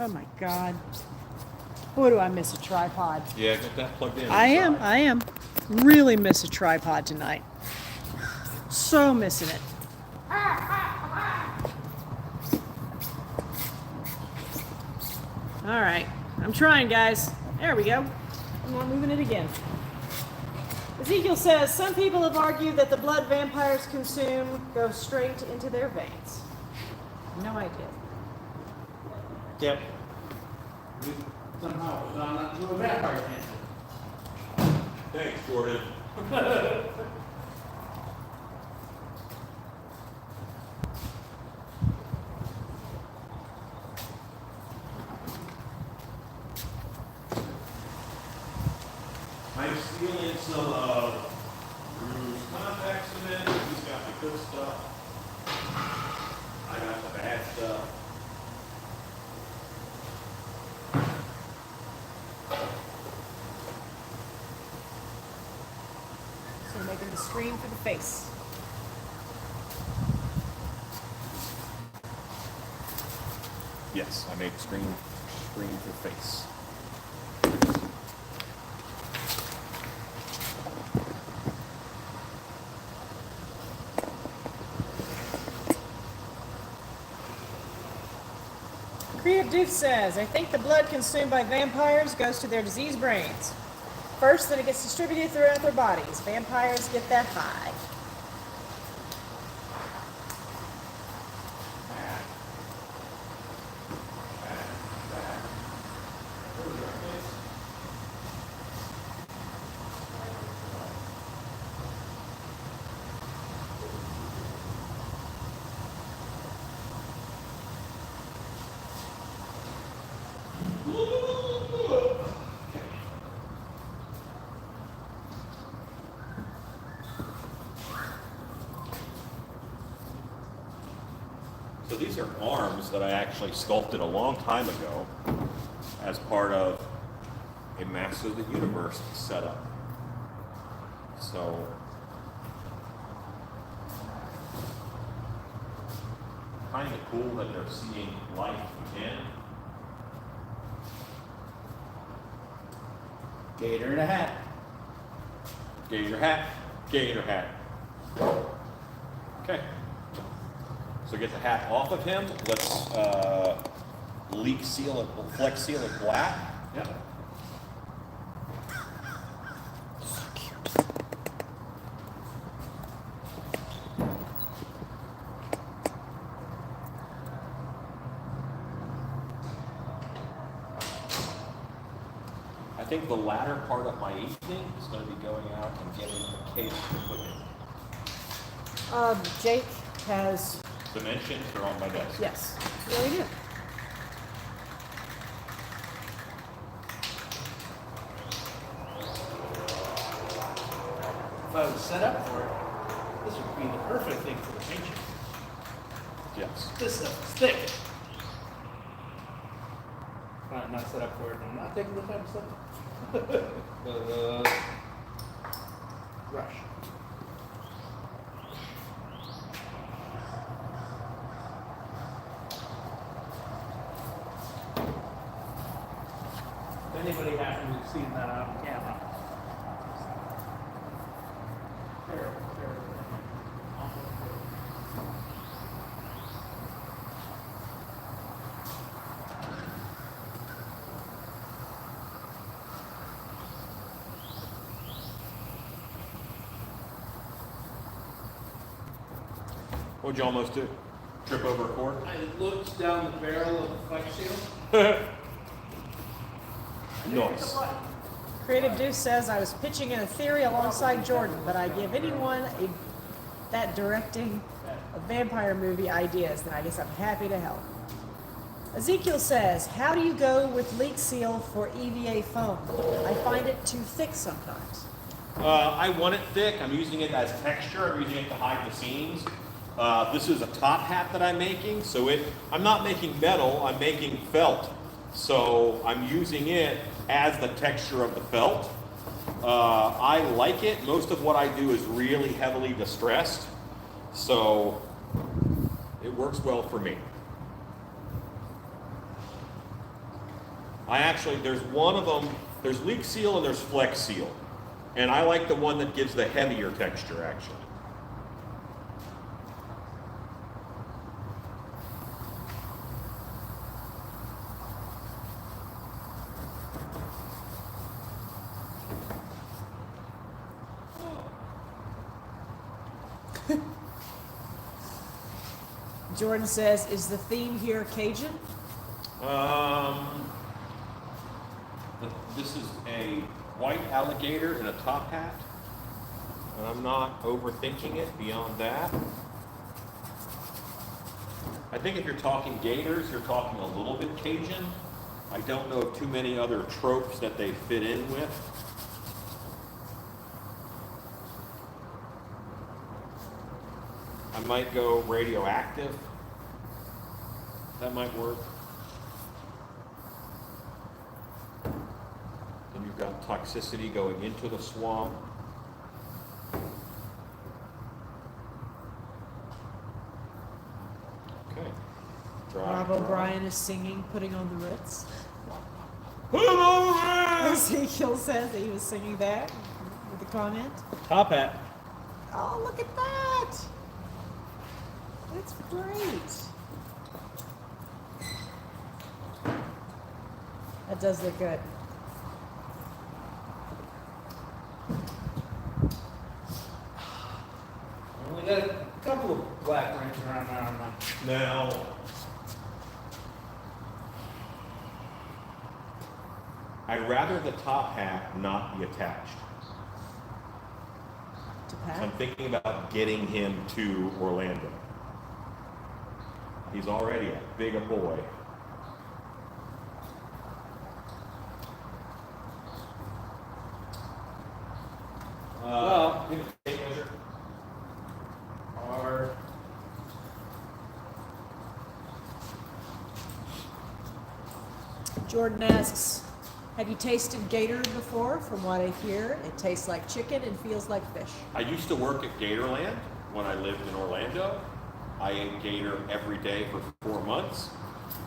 Oh my God. Boy, do I miss a tripod. Yeah, get that plugged in. I am. Really miss a tripod tonight. So missing it. All right, I'm trying, guys. There we go. I'm not moving it again. Ezekiel says, some people have argued that the blood vampires consume goes straight into their veins. No idea. Yep. Somehow it was on that little vampire tangent. Thanks, Jordan. I'm stealing some of Drew's contact cement. He's got the good stuff. I got the bad stuff. So making the screen for the face. Yes, I made screen for face. Creative Duke says, I think the blood consumed by vampires goes to their diseased brains. First, then it gets distributed throughout their bodies. Vampires get that high. So these are arms that I actually sculpted a long time ago as part of a Master of the Universe setup. So kind of cool that they're seeing life again. Gator in a hat. Gator hat, gator hat. Okay. So get the hat off of him. Let's leak seal it, flex seal it black. Yep. So cute. think the latter part of my evening is going to be going out and getting the case to put in. Jake has, Dimensions are on my desk. yes, really good. If I was set up for it, this would be the perfect thing for the painting. Yes. This stuff is thick. I'm not set up for it. I'm not taking the time to set it. Rush. If anybody happens to see that on camera. What'd you almost do? Trip over a cord? I looked down the barrel of the flex seal. Nice. Creative Deuce says, I was pitching in a theory alongside Jordan, but I give anyone that directing a vampire movie ideas, then I guess I'm happy to help. Ezekiel says, how do you go with leak seal for EVA foam? I find it too thick sometimes. I want it thick. I'm using it as texture. I'm using it to hide the seams. This is a top hat that I'm making, so I'm not making metal, I'm making felt. So I'm using it as the texture of the felt. I like it. Most of what I do is really heavily distressed, so it works well for me. There's one of them, there's leak seal and there's flex seal. And I like the one that gives the heavier texture, actually. Jordan says, is the theme here Cajun? This is a white alligator in a top hat, and I'm not overthinking it beyond that. I think if you're talking gators, you're talking a little bit Cajun. I don't know of too many other tropes that they fit in with. I might go radioactive. That might work. Then you've got toxicity going into the swamp. Okay. Rob O'Brien is singing, putting on the Ritz. Hello, Ezekiel says that he was singing that with a comment. Top hat. Oh, look at that! That's great. That does look good. Only got a couple of black rings around my arm now. Now, I'd rather the top hat not be attached. To I'm Pat. thinking about getting him to Orlando. He's already a big a boy. Well, give me a tape measure. our Jordan asks, have you tasted gator before? From what I hear, it tastes like chicken and feels like fish. I used to work at Gatorland when I lived in Orlando. I ate gator every day for 4 months.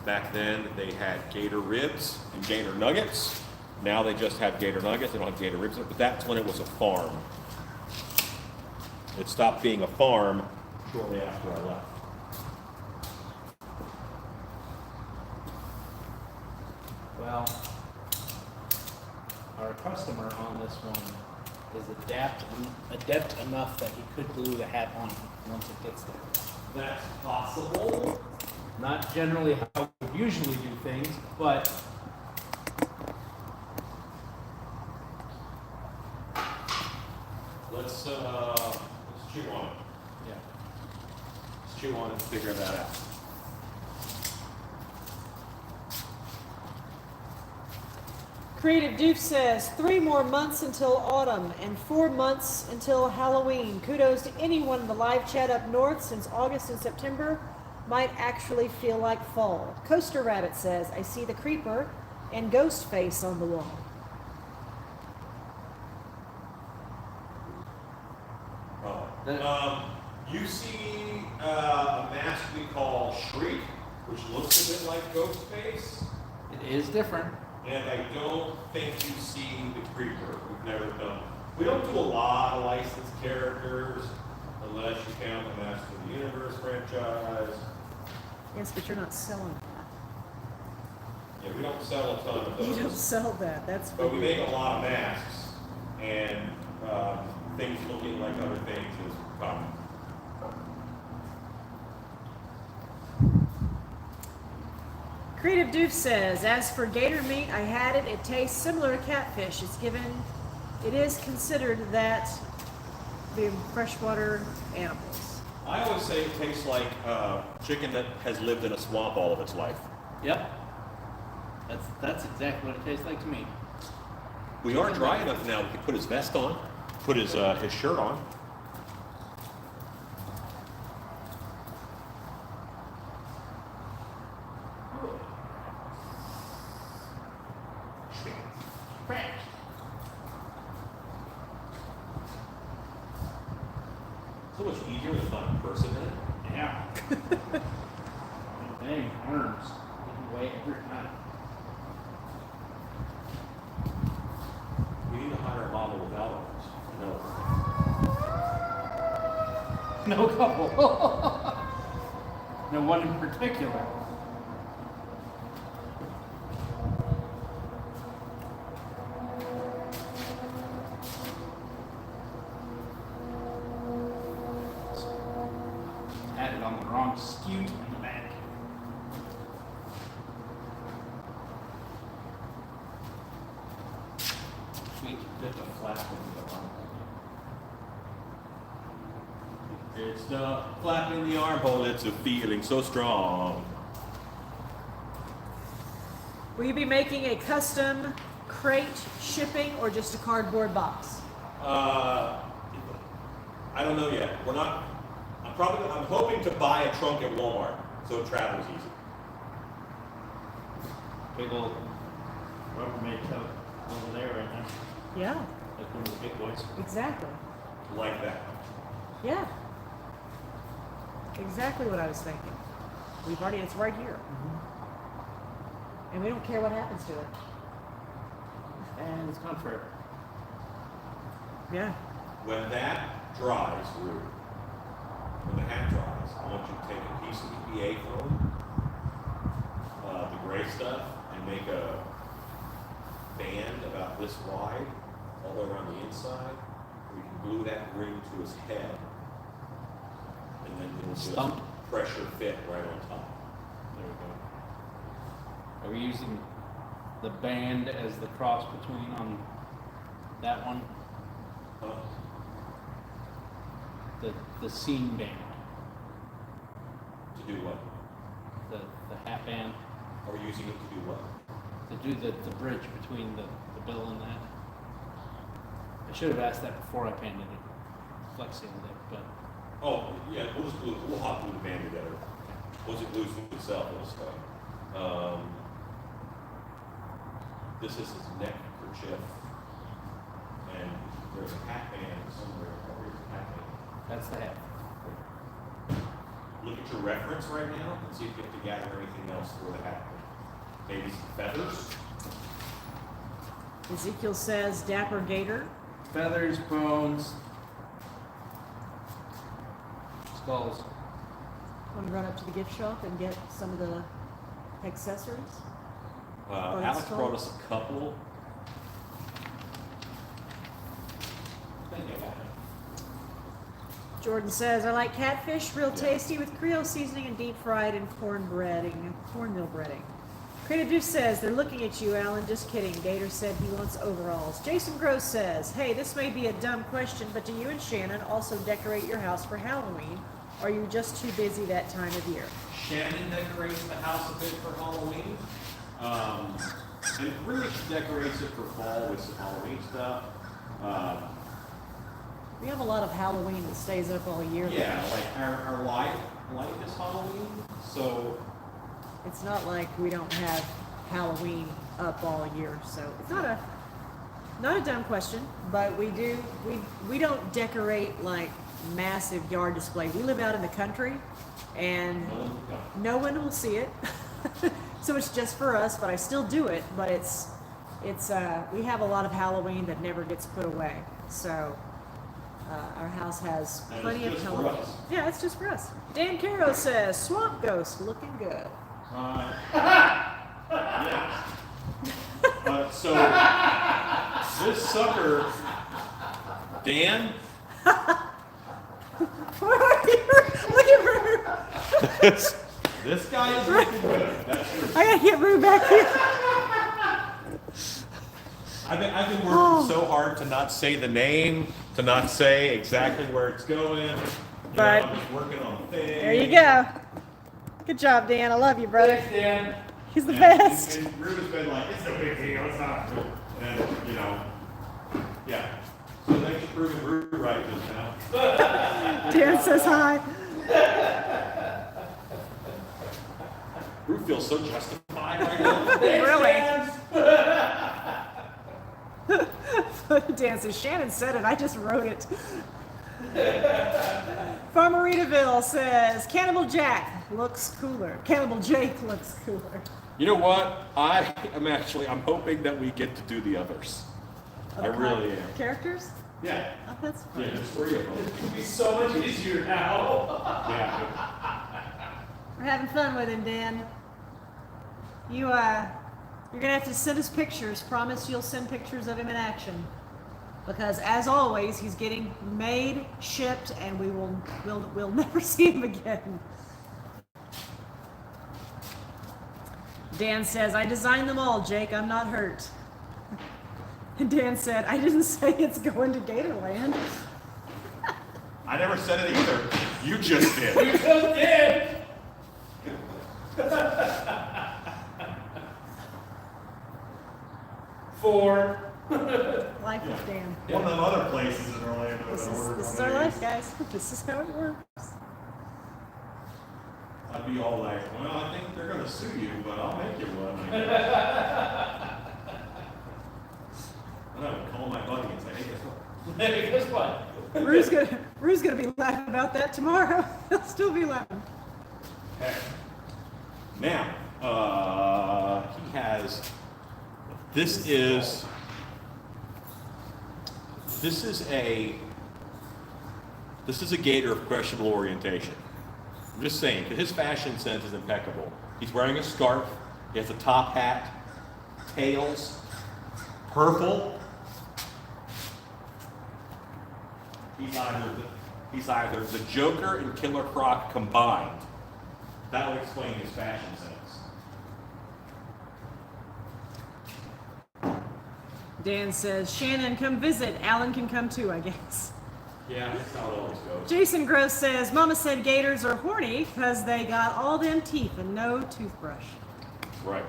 Back then, they had gator ribs and gator nuggets. Now they just have gator nuggets. They don't have gator ribs, but that's when it was a farm. It stopped being a farm shortly after I left. well, our customer on this one is adept enough that he could glue the hat on once it gets there. That's possible. Not generally how we usually do things, but Let's chew on it. Yeah. Let's chew on it and figure that out. Creative Doof says 3 more months until autumn and 4 months until Halloween. Kudos to anyone in the live chat up north, since August and September might actually feel like fall. Coaster Rabbit says, I see the creeper and ghost face on the wall. You see a mask we call Shriek, which looks a bit like Ghostface, It is different. and I don't think you see the Creeper. We've never done. We don't do a lot of licensed characters, unless you count the Master of the Universe franchise. Yes, but you're not selling Yeah, we don't sell a ton of that. You don't those, sell that. That's but we weird. make a lot of masks, and things looking like other things is common. Creative Doof says, as for gator meat, I had it. It tastes similar to catfish. It is considered that being freshwater animals. I always say it tastes like chicken that has lived in a swamp all of its life. Yep. That's exactly what it tastes like to me. We are dry enough now. We can put his vest on, put his shirt on. So much easier to find a person in it. Yeah. Dang, arms. Getting away every time. We need to hire a model without arms. No. No couple. No one in particular. Had it on the wrong skew in the back. Sweet. Just a flap in the arm. It's the flap in the armhole. It's a feeling so strong. Will you be making a custom crate shipping or just a cardboard box? I don't know yet. We're not. I'm hoping to buy a trunk at Walmart so it travels easy. Big old Rubbermaid coat over there right now, Yeah, like one of the big boys. exactly. Like that. Yeah. Exactly what I was thinking. It's right here. And we don't care what happens to it. And it's gone forever. Yeah. When that dries, when the hat dries, I want you to take a piece of EPA foam, the gray stuff, and make a band about this wide all the way around the inside. We can glue that ring to his head, and then it'll just Stump. pressure fit right on top. There we go. Are we using the band as the cross between on that one? Huh? The seam band, To do what? the hat band, Are we using it to do what? to do the bridge between the bill and that. I should have asked that before I painted it, flex sealed it, but Oh, yeah, we'll hot glue the band together. Once it glues to itself, it'll stay. This is his neck kerchief. And there's a hat band somewhere. Oh, here's a hat band. that's the hat. Look at your reference right now and see if you have to gather anything else for the hat. Maybe some feathers. Ezekiel says Dapper Gator. Feathers, bones, skulls. Want to run up to the gift shop and get some of the accessories? Alex install? brought us a couple. Jordan says, I like catfish, real tasty with Creole seasoning and deep fried in cornmeal breading. Creative Juice says, they're looking at you, Alan. Just kidding. Gator said he wants overalls. Jason Gross says, hey, this may be a dumb question, but do you and Shannon also decorate your house for Halloween? Or are you just too busy that time of year? Shannon decorates the house a bit for Halloween. And really she decorates it for fall with some Halloween stuff. We have a lot of Halloween that stays up all year. Yeah, like our light is Halloween, so It's not like we don't have Halloween up all year, so it's not a dumb question, but we don't decorate like massive yard displays. We live out in the country, and no one will see it, so it's just for us. But I still do it. But it's we have a lot of Halloween that never gets put away, so. Our house has And plenty it's of just for Halloween. us. Yeah, it's just for us. Dan Caro says, Swamp Ghost looking good. yeah. So this sucker, Dan. Where are you? Look at Rue. This guy is looking good. That's true. I gotta get Rue back here. I've been working so hard to not say the name, to not say exactly where it's going. But I'm just working on things. there you go. Good job, Dan. I love you, brother. Thanks, Dan. He's the best. And Ruth has been like, it's no big deal, it's not. And, yeah. So thanks for proving Ruth right just now. Dan says hi. Ruth feels so justified right now. Really? Dan says, Shannon said it, I just wrote it. Farmeritaville says, Cannibal Jack looks cooler. Cannibal Jake looks cooler. You know what? I'm hoping that we get to do the others. I really am. Characters? Yeah. Oh, that's fun. Yeah, there's 3 of them. It'll be so much easier now. Yeah. We're having fun with him, Dan. You're gonna have to send us pictures. Promise you'll send pictures of him in action. Because as always, he's getting made, shipped, and we'll never see him again. Dan says, I designed them all, Jake. I'm not hurt. And Dan said, I didn't say it's going to Gatorland. I never said it either. You just did. You just did. For Life with Dan. One of them other places in Orlando. This that ordered is one our of life, these. guys. This is how it works. I'd be all like, well, I think they're going to sue you, but I'll make you one. And I would call my buddy and say, hey, guess what? guess what? Rue's gonna be laughing about that tomorrow. He'll still be laughing. Okay. Now, he has, this is a gator of questionable orientation. I'm just saying, because his fashion sense is impeccable. He's wearing a scarf, he has a top hat, tails, purple. He's either the Joker and Killer Croc combined. That would explain his fashion sense. Dan says, Shannon, come visit. Alan can come too, I guess. Yeah, that's how it always goes. Jason Gross says, Mama said gators are horny because they got all them teeth and no toothbrush. Right.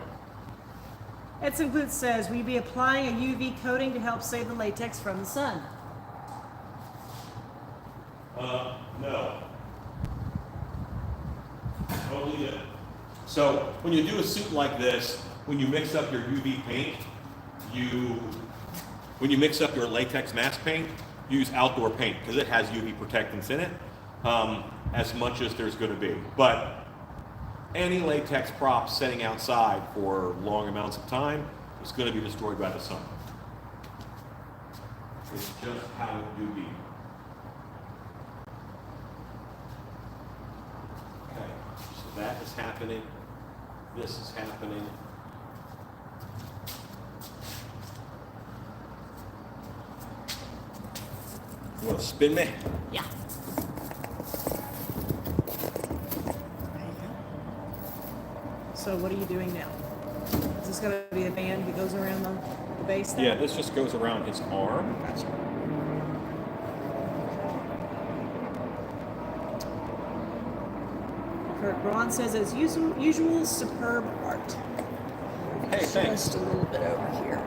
Edson Glutz says, will you be applying a UV coating to help save the latex from the sun? No. Totally different. So when you do a suit like this, when you mix up your UV paint, when you mix up your latex mask paint, use outdoor paint because it has UV protectants in it, as much as there's going to be. But any latex prop sitting outside for long amounts of time is going to be destroyed by the sun. It's just how it do be. Okay, so that is happening. This is happening. You want to spin me? Yeah. So what are you doing now? Is this gonna be the band that goes around the base there? Yeah, this just goes around his arm. Gotcha. Kurt Braun says, as usual, superb art. Hey, thanks. Just a little bit over here.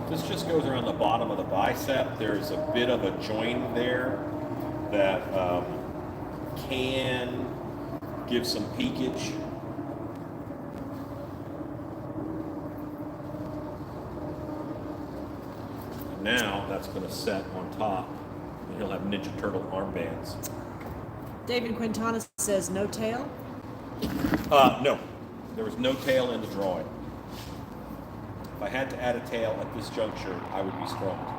This just goes around the bottom of the bicep. There's a bit of a joint there that can give some peakage. And now that's going to set on top, and he'll have Ninja Turtle armbands. David Quintana says, no tail. No, there was no tail in the drawing. If I had to add a tail at this juncture, I would be stumped.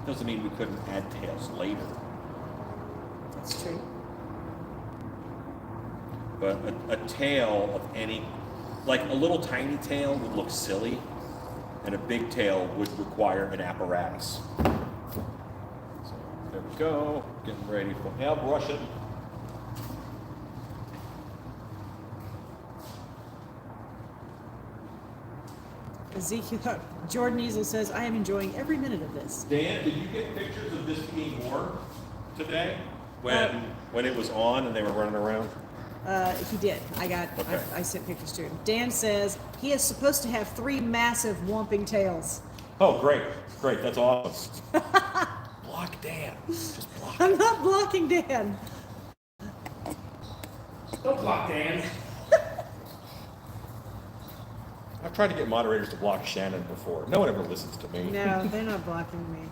Doesn't mean we couldn't add tails later. That's true. But a tail of any, like a little tiny tail would look silly, and a big tail would require an apparatus. So there we go, getting ready for, now brush it. Ezekiel, Jordan Easel says, I am enjoying every minute of this. Dan, did you get pictures of this being worn today? When it was on and they were running around? He did. Okay. I sent pictures to him. Dan says he is supposed to have 3 massive whomping tails. Oh, great. Great. That's awesome. Block Dan. Just block. I'm not blocking Dan. Don't block Dan. I've tried to get moderators to block Shannon before. No one ever listens to me. No, they're not blocking me.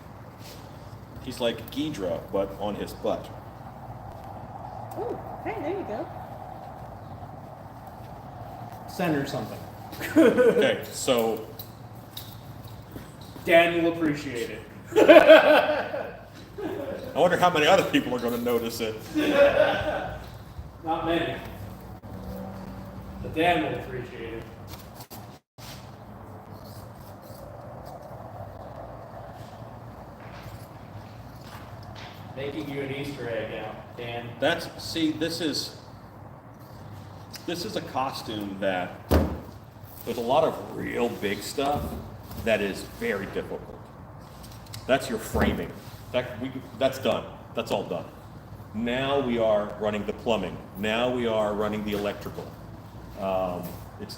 He's like Ghidra, but on his butt. Oh, hey, there you go. Send her something. Okay, so Dan will appreciate it. I wonder how many other people are going to notice it. Not many. But Dan will appreciate it. Making you an Easter egg now, Dan. This is a costume that there's a lot of real big stuff that is very difficult. That's your framing. That's done. That's all done. Now we are running the plumbing. Now we are running the electrical. It's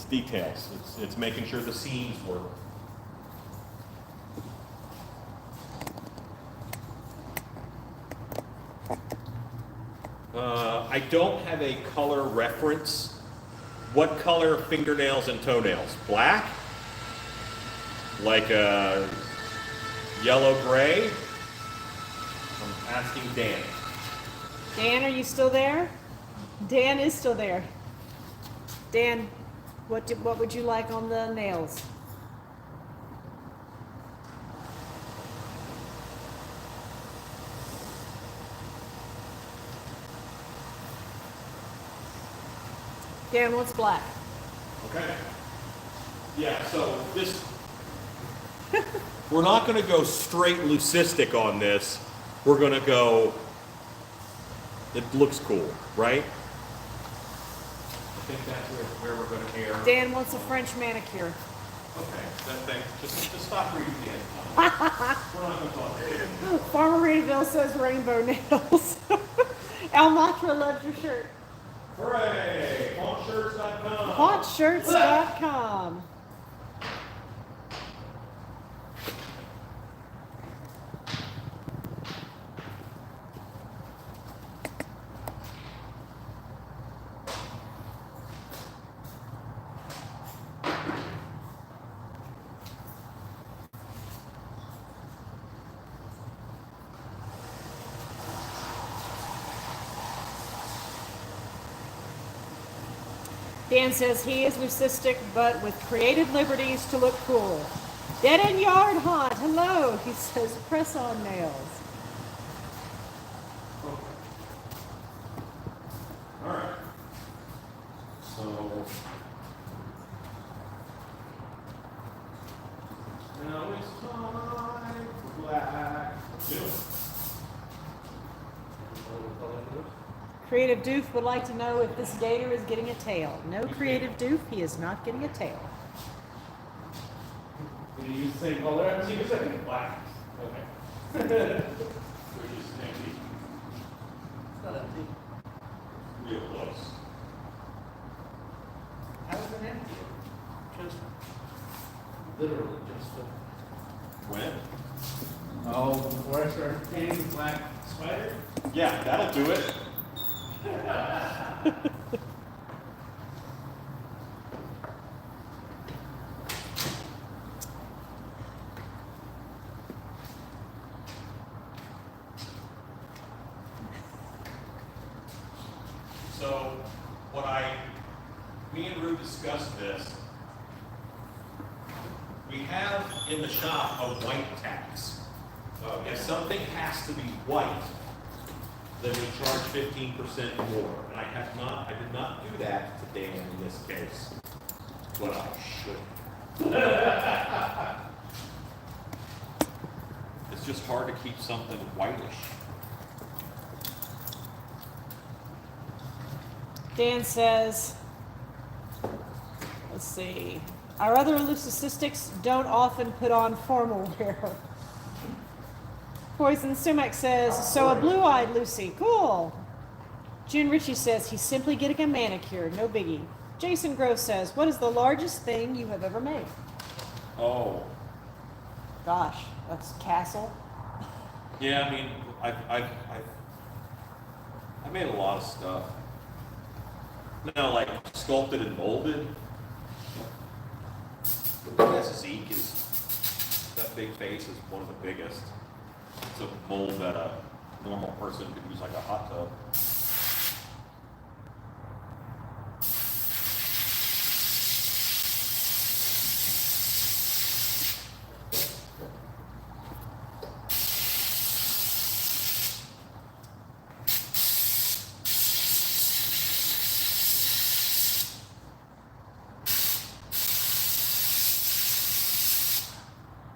details. It's making sure the seams work. I don't have a color reference. What color fingernails and toenails? Black? Like a yellow-gray? I'm asking Dan. Dan, are you still there? Dan is still there. Dan, what would you like on the nails? Dan, what's black? Okay. Yeah, so this, we're not going to go straight leucistic on this. We're going to go, it looks cool, right? I think that's where we're going to err. Dan wants a French manicure. Okay, that thing, just stop reading Dan. We're not going to talk about it. Farmer Reedville says rainbow nails. El Matra loves your shirt. Hooray! Hauntshirts.com. Hauntshirts.com. Dan says he is leucistic, but with creative liberties to look cool. Dead End Yard Haunt, hello. He says press-on nails. All right. So now it's time for Creative Doof would like to know if this gator is getting a tail. No, Creative Doof, he is not getting a tail. Did you use the same color as you said? Black. Okay. Which is empty. It's not empty. Real close. How is it empty? Just literally just When? oh, before I started painting the black spider. Yeah, that'll do it. So, me and Rue discussed this. We have in the shop a white tax. If something has to be white, then we charge 15% more. And I did not do that to Dan in this case, but I should. It's just hard to keep something whitish. Dan says, let's see, our other leucocystics don't often put on formal wear. Poison Sumac says, so a blue-eyed Lucy, cool. June Ritchie says, he's simply getting a manicure, no biggie. Jason Grove says, what is the largest thing you have ever made? Oh, Gosh, that's Castle. yeah, I mean, I made a lot of stuff. Now, like sculpted and molded. I guess Zeke is, that big face is one of the biggest. It's a mold that a normal person could use like a hot tub.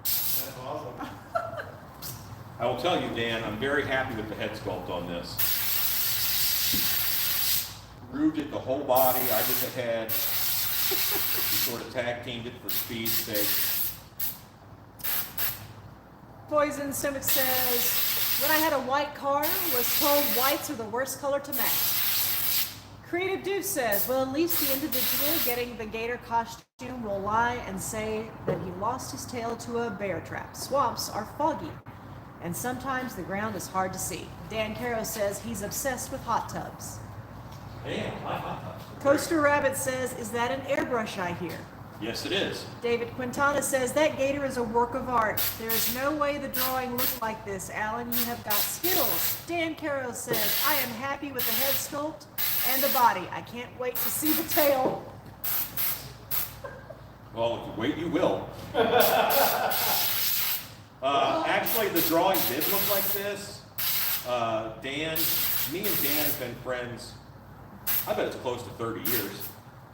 That's awesome. I will tell you, Dan, I'm very happy with the head sculpt on this. Rue did the whole body, I did the head. We sort of tag teamed it for speed's sake. Poison Stomach says, when I had a white car, was told whites are the worst color to match. Creative Dude says, well, at least the individual getting the gator costume will lie and say that he lost his tail to a bear trap. Swamps are foggy, and sometimes the ground is hard to see. Dan Caro says he's obsessed with hot tubs. Damn, I hot tub. Coaster Rabbit says, is that an airbrush I hear? Yes, it is. David Quintana says, that gator is a work of art. There is no way the drawing looked like this. Alan, you have got skills. Dan Caro says, I am happy with the head sculpt and the body. I can't wait to see the tail. Well, if you wait, you will. Actually, the drawing did look like this. Me and Dan have been friends, I bet it's close to 30 years.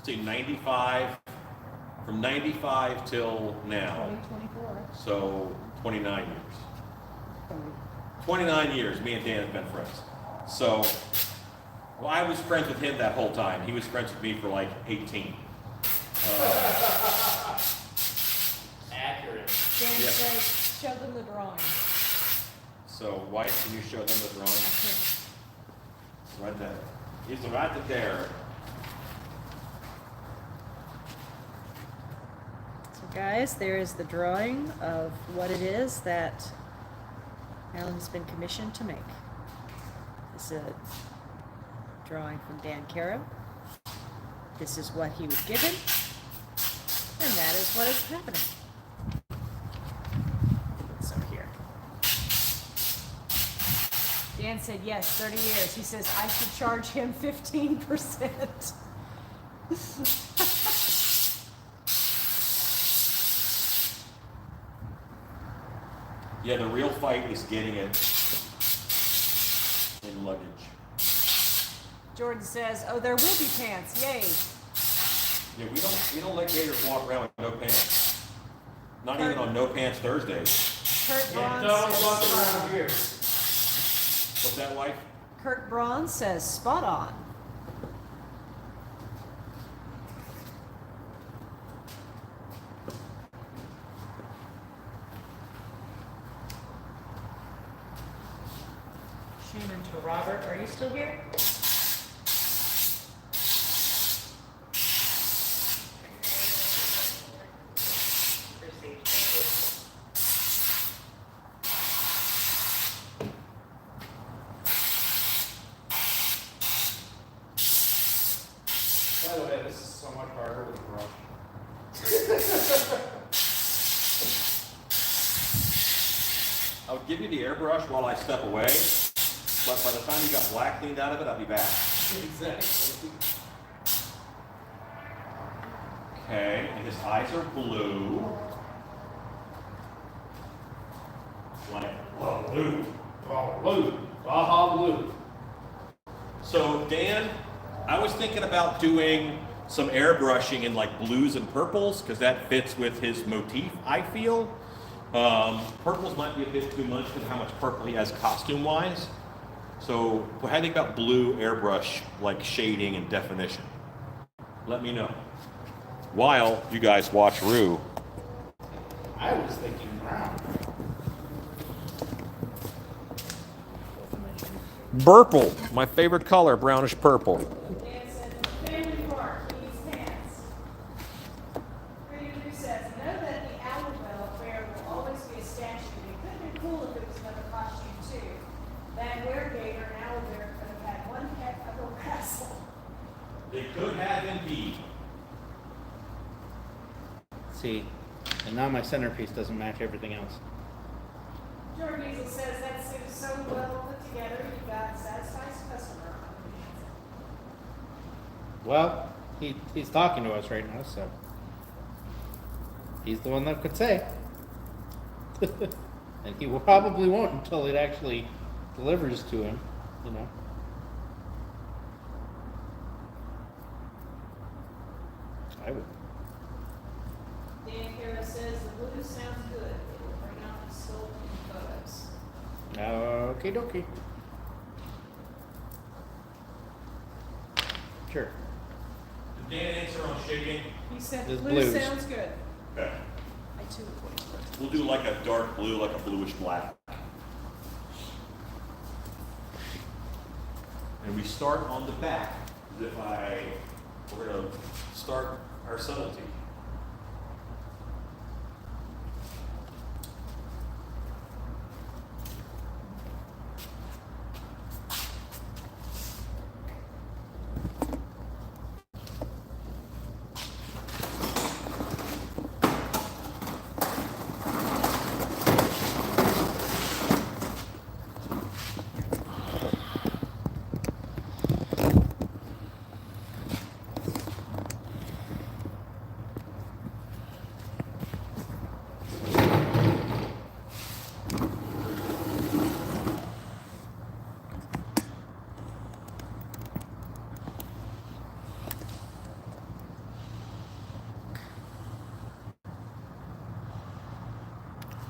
See, 95, from 95 till now. 2024. So, 29 years. 29 years, me and Dan have been friends. So, well, I was friends with him that whole time. He was friends with me for like 18. Accurate. Dan Yeah. says, show them the drawing. So, White, can you show them the drawing? Here. Right there. He's right there. So guys, there is the drawing of what it is that Alan's been commissioned to make. This is a drawing from Dan Caro. This is what he was given, and that is what is happening. So here. Dan said yes, 30 years. He says I should charge him 15%. Yeah, the real fight is getting it in luggage. Jordan says, oh, there will be pants, yay. Yeah, we don't let gators walk around with no pants. Not even on No Pants Thursdays. Kurt Vaughn Don't walk says, around here. What's that, wife? Kurt Braun says spot on. Shannon to Robert, are you still here? Received. Thank you. By the way, this is so much harder with a brush. I'll give you the airbrush while I step away, but by the time you got black cleaned out of it, I'll be back. Exactly. Okay, and his eyes are blue. Like, whoa, blue. Oh, blue. Baja blue. So Dan, I was thinking about doing some airbrushing in like blues and purples because that fits with his motif, I feel. Purples might be a bit too much because of how much purple he has costume-wise. So what do you think about blue airbrush, like shading and definition? Let me know. While you guys watch Rue. I was thinking brown. Purple, my favorite color, brownish purple. Dan says, family park, needs pants. Pretty Drew says, know that the Alabama Fair will always be a statue. It could have been cool if it was another costume too. That weregator and owlbear could have had one heck of a wrestle. They could have indeed. See, and now my centerpiece doesn't match everything else. George Easel says that suit is so well put together, you got satisfies customer. Well, he's talking to us right now, so he's the one that could say. And he probably won't until it actually delivers to him, you know. I would. Dan Kara says the blue sounds good. It will bring out the sculpting photos. Okay, dokie. Sure. Did Dan answer on shading? He said It's blue blues. sounds good. Okay. I too would want to. We'll do like a dark blue, like a bluish black. And we start on the back. We're gonna start our subtlety.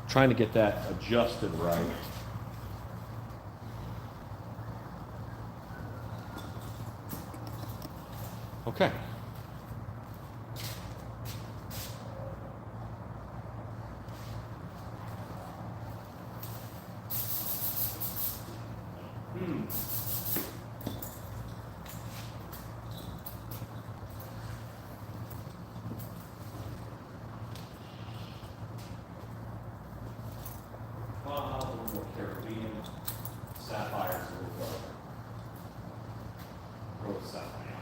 Trying to get that adjusted right. Okay. A little more carefully, sapphires a little darker. Throw a sapphire.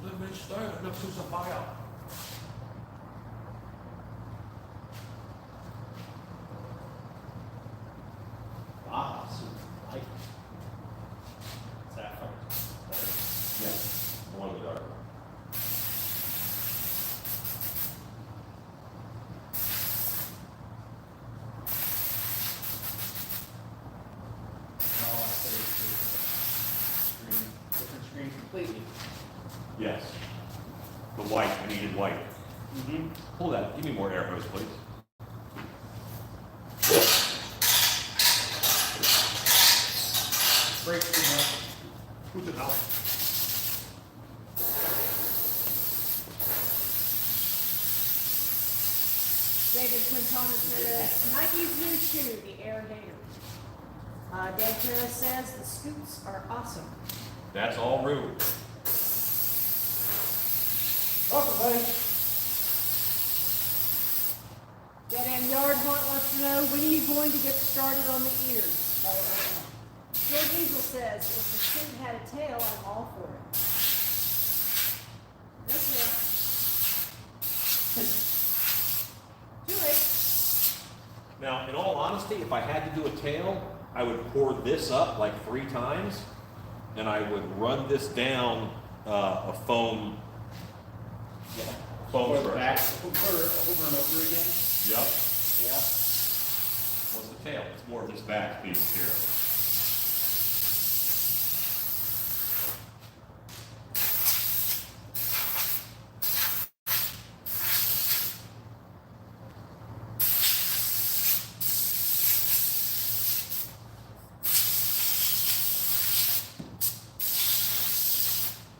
Let me start. Look who's a fire. Ah, super light. Sapphire. Yes, one of the darker. No, I said it's different screen completely. Yes. The white, I needed white. Mm-hmm. Pull that, give me more air hose, please. breaks too much. Who's it now? David Quintana says, Nike's new shoe, the Air Gator. Dan Kara says, the scoots are awesome. That's all rude. Welcome, buddy. Dead End Yard Hunt wants to know, when are you going to get started on the ears? George Diesel says, if the suit had a tail, I'm all for it. No tail. Too late. Now, in all honesty, if I had to do a tail, I would pour this up like 3 times, and I would run this down a foam Or brush. back over and over again. Yep. Yeah. What's the tail? It's more of this back piece here.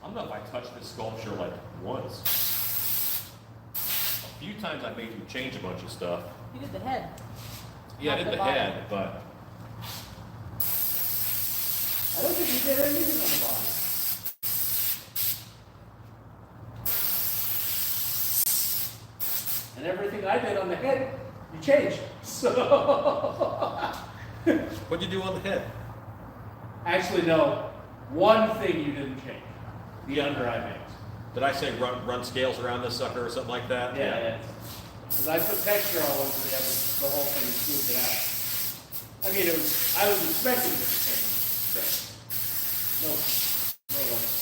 I don't know if I touched this sculpture like once. A few times I made him change a bunch of stuff. You did the head. Yeah, I Not did the the body. head, but I don't think you did anything on the body. And everything I did on the head, you changed. So what'd you do on the head? actually, no. One thing you didn't change: the under eye bangs. Did I say run scales around this sucker or something like that? Yeah. Because I put texture all over the whole thing and smoothed it out. I mean, I was expecting it to change. No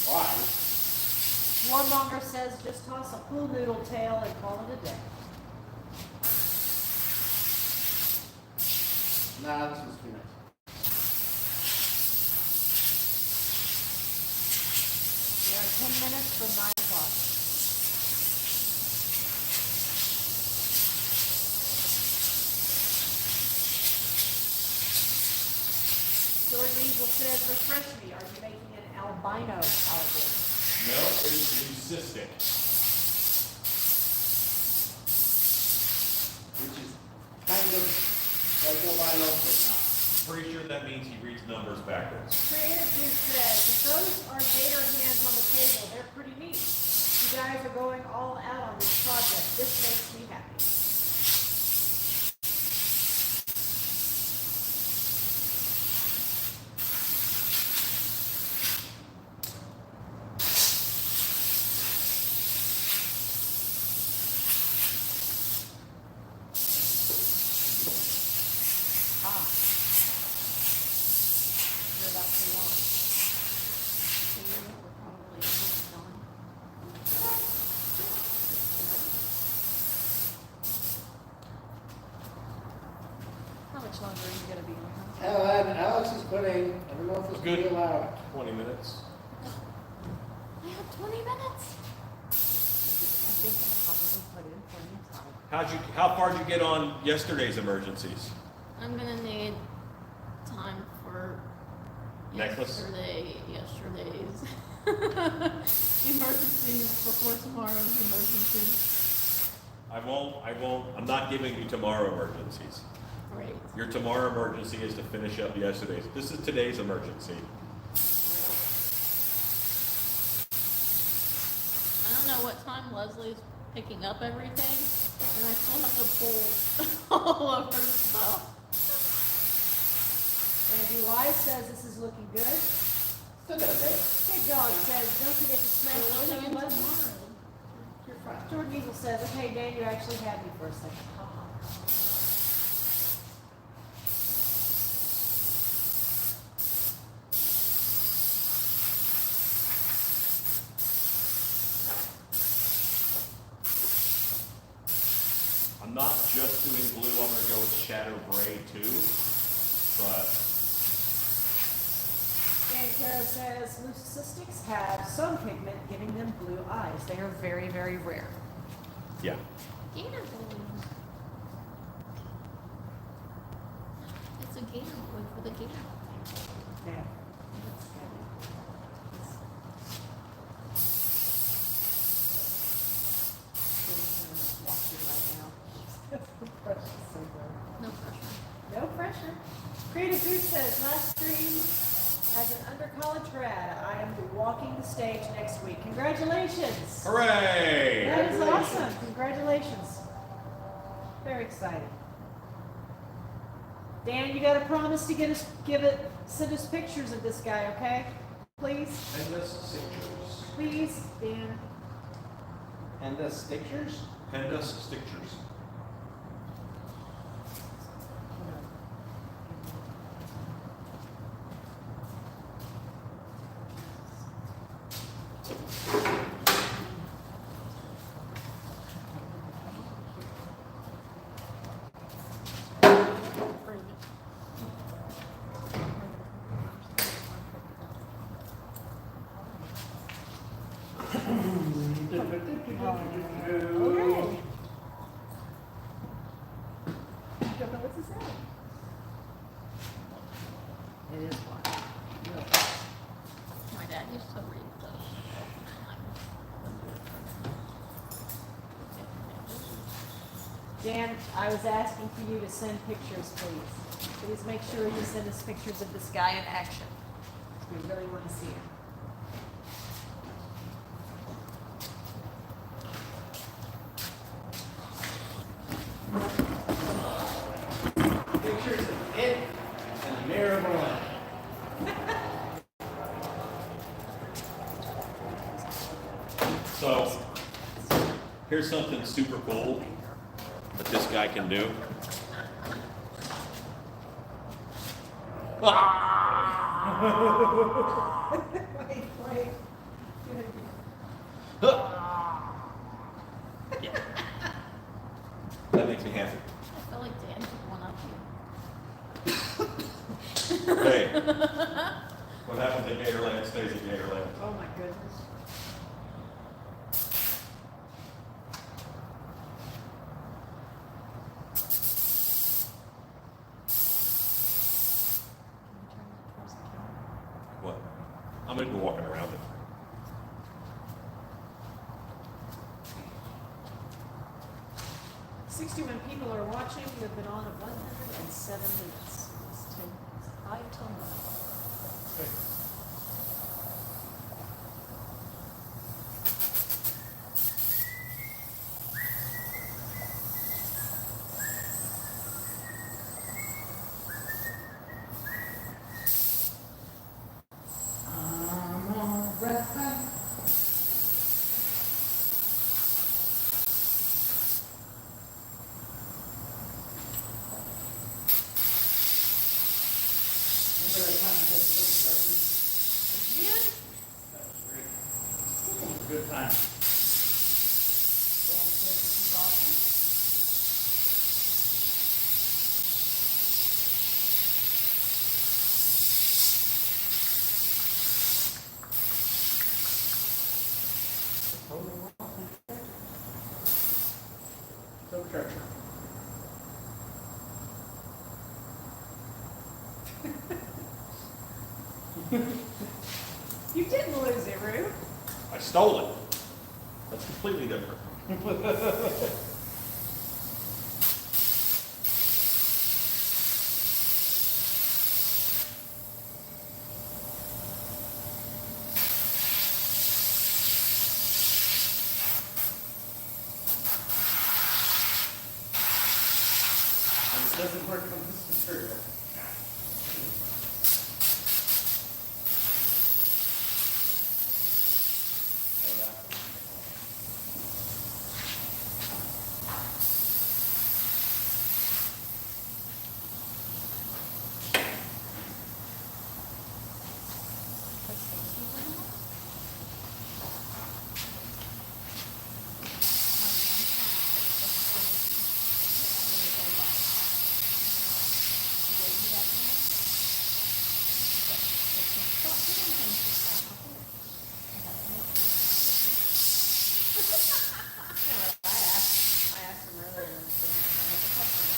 surprise. Warmonger says, just toss a pool noodle tail and call it a day. Nah, this was too nice. We are 10 minutes from 9 o'clock. George Diesel says, refresh me, are you making an albino alligator? No, it is leucistic. Which is kind of like albino, but not. Pretty sure that means he reads numbers backwards. Creative Juice says, if those are gator hands on the table, they're pretty neat. You guys are going all out on this project. This makes me happy. You're about to launch. We're probably almost done. How much longer are you going to be on? Huh? Helen, Alex is putting, I don't know if it's Good. good allowed. 20 minutes. I have 20 minutes. I think you probably put in plenty of time. How far did you get on yesterday's emergencies? I'm gonna need time for Necklace? yesterday's emergencies before tomorrow's emergencies. I'm not giving you tomorrow emergencies. Great. Your tomorrow emergency is to finish up yesterday's. This is today's emergency. I don't know what time Leslie's picking up everything, and I still have to pull all of her stuff. Randy Wise says this is looking good. Still got a day. Big Dog says, don't forget to smash We're the loading in button. tomorrow. You're fine. Jordan Eagle says, okay, Dan, you actually had me for a second. Haha. I'm not just doing blue, I'm gonna go with shadow gray too, but Dan Caro says, leucistics have some pigment giving them blue eyes. They are very, very rare. yeah. Gator balloon. It's a gator boy for the gator. Yeah. No pressure. No pressure. Creative Food says, last stream as an under college grad, I am walking the stage next week. Congratulations. Hooray! That is awesome. Congratulations. Very exciting. Dan, you gotta promise to send us pictures of this guy, okay? Please? And the stickers. Please, Dan. And the stickers? Send us stickers. Okay. Don't know what to say. It is one. My dad used to read those. Dan, I was asking for you to send pictures, please. Please make sure you send us pictures of this guy in action. We really want to see him. Pictures of it and the mayor of Orlando. So, here's something super cool that this guy can do. Wait. That makes me happy. I feel like Dan took one up here. Hey, what happens at Gatorland stays at Gatorland. Oh my goodness. What? I'm gonna be walking around it. Sixty-one people are watching. We've been on 107 minutes. It's 5 till 9. Good time. Dan says this is awesome. So treasure. You didn't lose it, Rue. I stole it. That's completely different. And it doesn't work on this material. I asked him earlier. And said, I have a customer.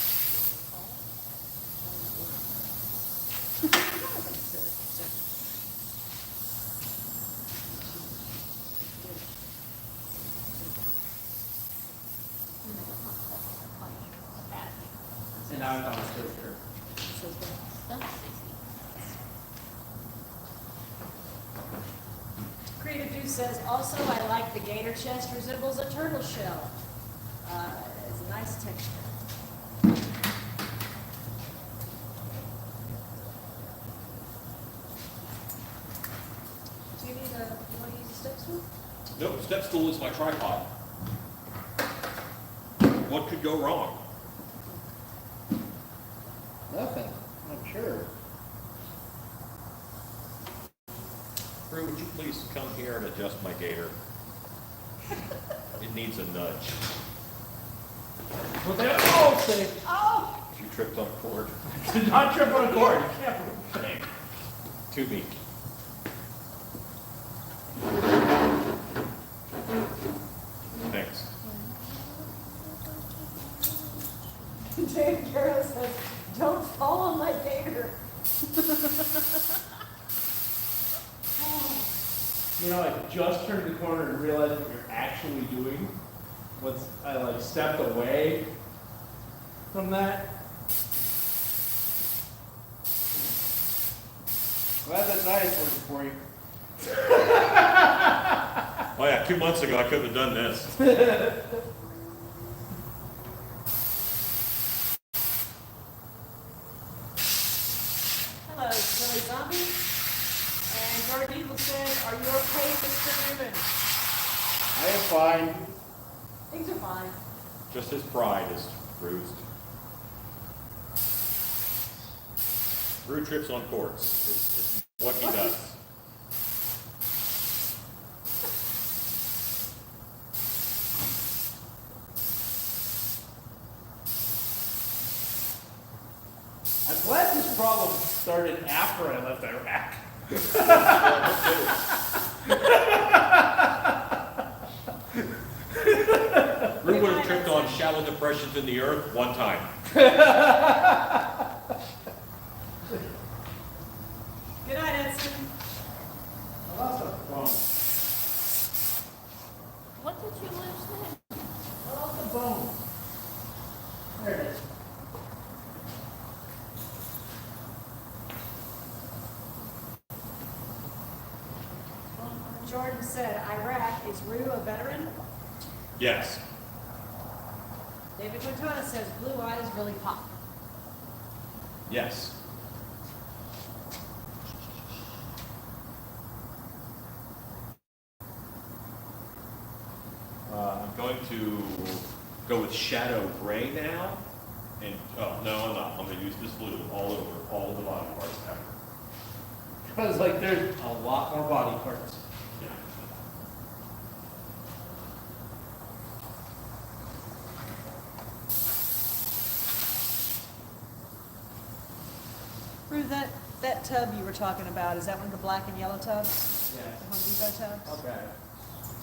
says, also, I like the gator chest resembles a turtle shell. It's a nice texture. Do you need you want to use a step stool? Nope, step stool is my tripod. What could go wrong? Nothing, I'm sure. Drew, would you please come here and adjust my gator? It needs a nudge. Well, they're all safe. Oh! You tripped on a cord. Did not trip on a cord. You can't prove it. To me. Thanks. Dave Garrow says, don't fall on my gator. You know, I just turned the corner and realized what you're actually doing. Once I like stepped away from that. Glad that diet's working for you. Oh yeah, 2 months ago I couldn't have done this. Hello, Silly Zombie. And Jordan Eagle says, are you okay, Mr. Newman? I am fine. Things are fine. Just his pride is bruised. Drew trips on cords. It's what he does. I'm glad this problem started after I left Iraq. Drew would have tripped on shallow depressions in the earth one time. Good night, Edson. I lost a phone. What did you lose then? I lost a phone. There it is. Jordan said, Iraq, is Rue a veteran? Yes. David Quintana says, blue eyes really pop. Yes. I'm going to go with shadow gray now. And, oh, no, I'm not. I'm going to use this blue all over all the body parts after. Because like there's a lot more body parts. Yeah. Rue, that tub you were talking about, is that one of the black and yellow tubs? Yes. The Home Depot tubs? Okay.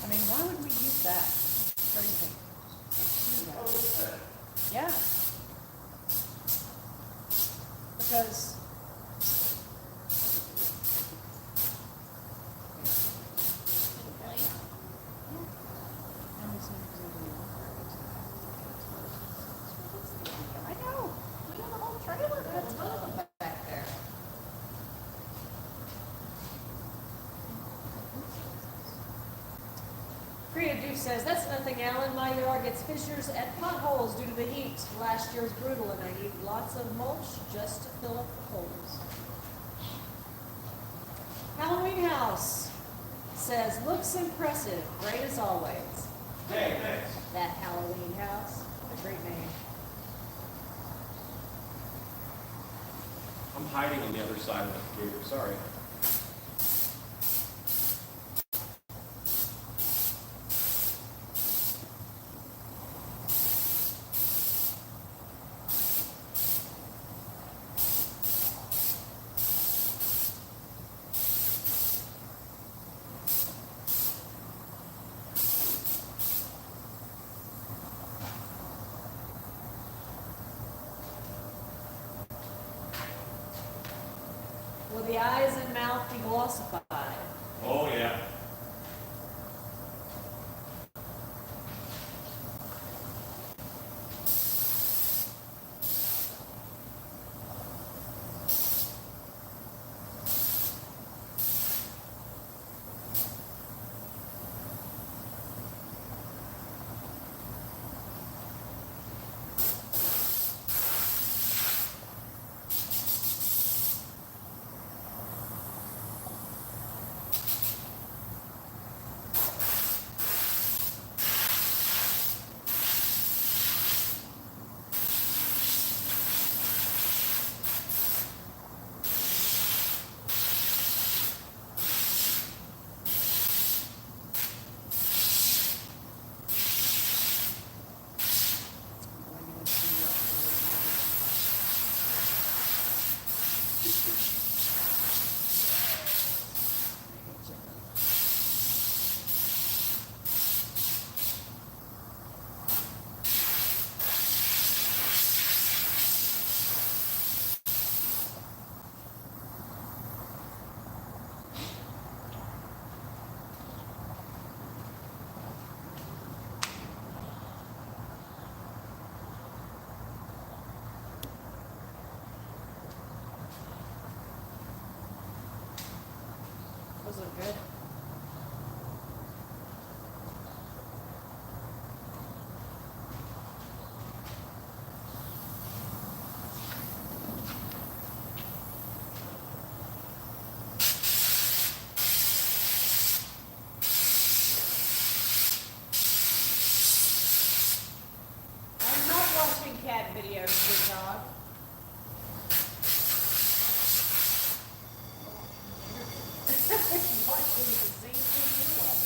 I mean, why would we use that? What do you think? Yeah. Because. I know. We have a whole trailer. That's one of them back there. Creative Dude says, that's nothing, Alan. My yard gets fissures and potholes due to the heat. Last year was brutal, and I need lots of mulch just to fill up the holes. Halloween House says, looks impressive. Great as always. Hey, thanks. That Halloween House. A great name. I'm hiding on the other side of the gator. Sorry. Will the eyes and mouth be glossified? Oh, yeah. Those look good. I'm not watching cat videos, good dog. Watching the same thing you watch.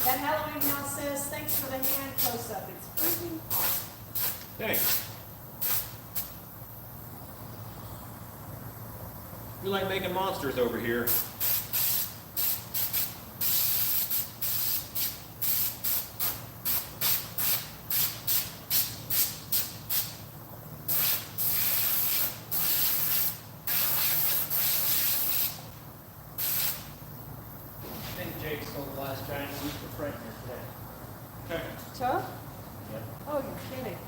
That Halloween house says, thanks for the hand close-up. It's freaking awesome. Thanks. We like making monsters over here. I think Jake sold the last giant super frightener today. Okay. Tough? Yep. Oh, you're kidding.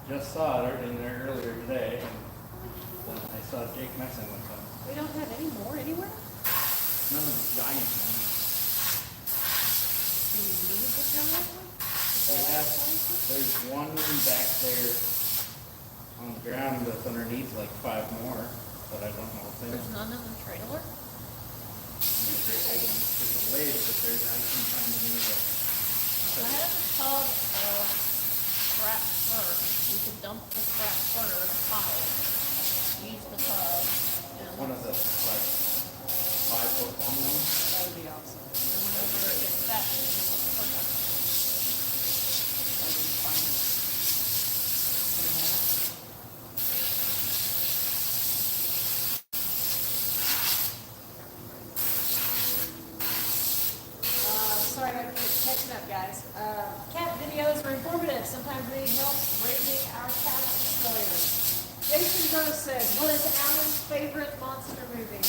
Just saw it in there earlier today, and I saw Jake messing with them. We don't have any more anywhere? None of the giant ones. Do you need the giant one? There's one back there on the ground that's underneath like 5 more, but I don't know if they're There's none in the trailer? There's a lid, but there's I can find any of it. I have a tub of scrap fur. You can dump the scrap fur in a pile. Use the tub. And One of the like 5-foot long ones. That would be awesome. and whenever it gets fat, you just put the fur down. That would be fine. Can we have it? Sorry, I'm catching up, guys. Cat videos are informative. Sometimes they help raising our cat's disclosure. Jason Rose says, what is Alan's favorite monster movie?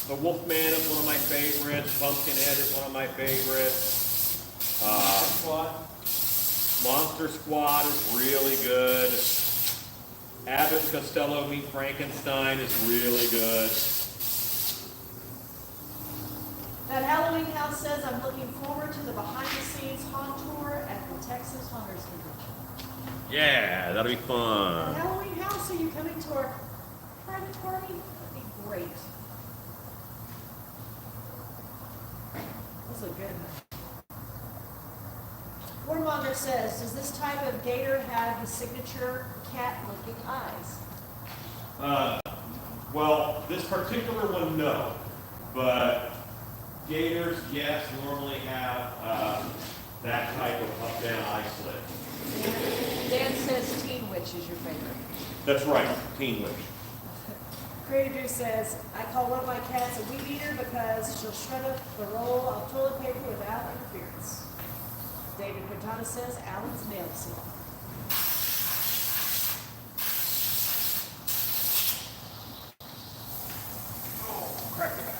The Wolfman is one of my favorites. Pumpkinhead is one of my favorites. Squad. Monster Squad is really good. Abbott Costello Meet Frankenstein is really good. That Halloween house says, I'm looking forward to the behind-the-scenes haunt tour at the Texas Hunters Convention. Yeah, that'll be That fun. Halloween house, are you coming to our private party? That'd be great. Those look good. Warmonger says, does this type of gator have the signature cat-looking eyes? Well, this particular one, no. But gators, yes, normally have that type of up-down eye slit. Dan says Teen Witch is your favorite. That's right, Teen Witch. Creative Juice says, I call one of my cats a weed eater because she'll shred up the roll of toilet paper without interference. David Quintana says, Alan's nail seal. Oh, crack it back.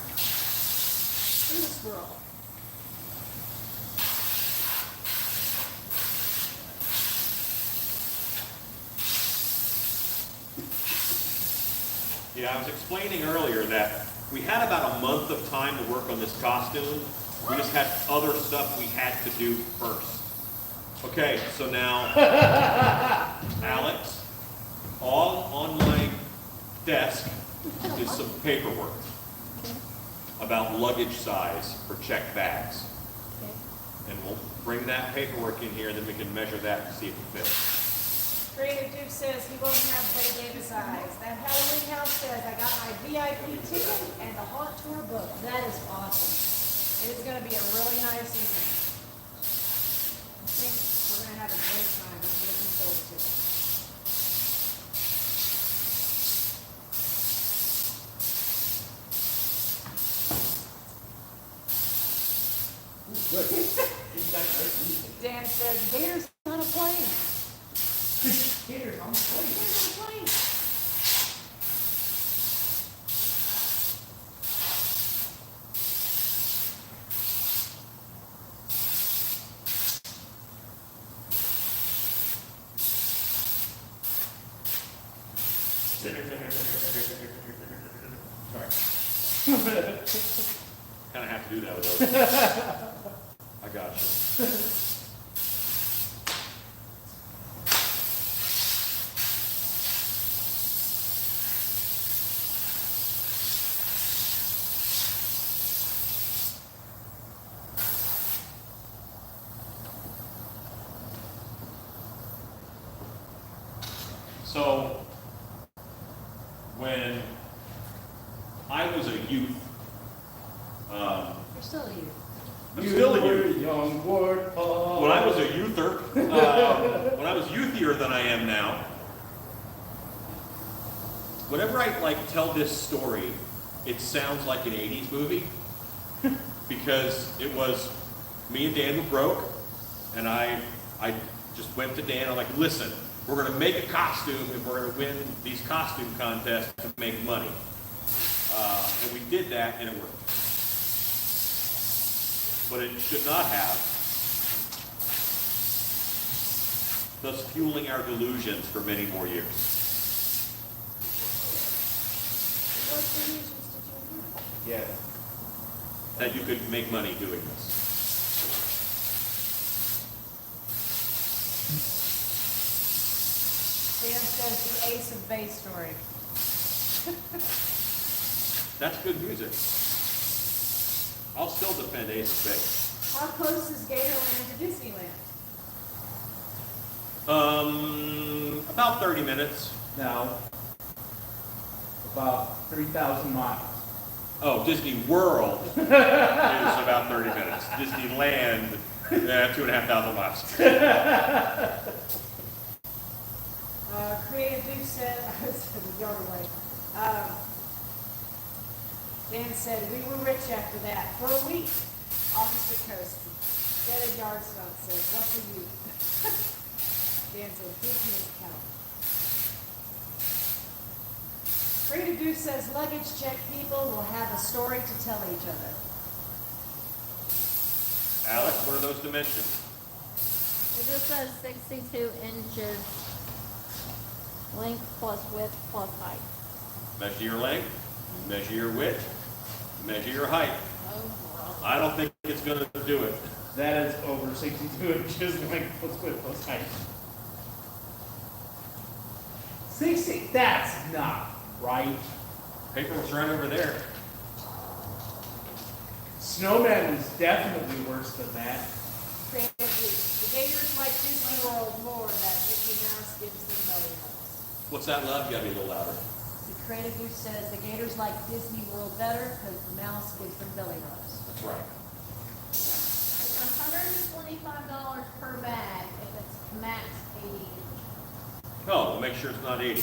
Who's a squirrel? Yeah, I was explaining earlier that we had about a month of time to work on this costume. We just had other stuff we had to do first. Okay, so now, Alex, all on my desk is some paperwork about luggage size for checked bags. And we'll bring that paperwork in here, and then we can measure that and see if it fits. Creative Dude says he won't have Betty Davis eyes. That Halloween house says I got my VIP ticket and the haunt tour book. That is awesome. It is going to be a really nice evening. I think we're going to have a great time. I'm looking forward to it. Dan says, Gators on a plane. Gators on the plane. Gators on a plane. Kind of have to do that with those. I got you. So, when I was a youth, You're still a youth. I'm still a youth. Young warthog. When I was a youther, when I was youthier than I am now, whenever I like tell this story, it sounds like an 80s movie because it was me and Dan were broke, and I just went to Dan. I'm like, listen, we're going to make a costume and we're going to win these costume contests to make money. And we did that, and it worked. But it should not have, thus fueling our delusions for many more years. What delusions did you have? Yeah. That you could make money doing this. Dan says the Ace of Base story. That's good music. I'll still defend Ace of Base. How close is Gatorland to Disneyland? About 30 minutes. Now, about 3,000 miles. Oh, Disney World is about 30 minutes. Disneyland, 2,500 miles. Creative Dude said, I was a yard away. Dan said, we were rich after that for a week. Opposite coast. Dead Yardstone said, what's a youth? Dan said, Disney is count. Creative Dude says, luggage check people will have a story to tell each other. Alex, what are those dimensions? It just says 62 inches length plus width plus height. Measure your length, measure your width, measure your height. Oh, I don't think it's going to do it. That is over 62 inches length plus width plus height. 60, that's not right. Paperwork's right over there. Snowman is definitely worse than that. Creative Dude. The Gators like Disney World more that Mickey Mouse gives them belly rubs. What's that, love? You got to be a little louder. The Creative Dude says the Gators like Disney World better because the mouse gives them belly rubs. That's right. It's $125 per bag if it's max 80 inch. Oh, we'll make sure it's not 80.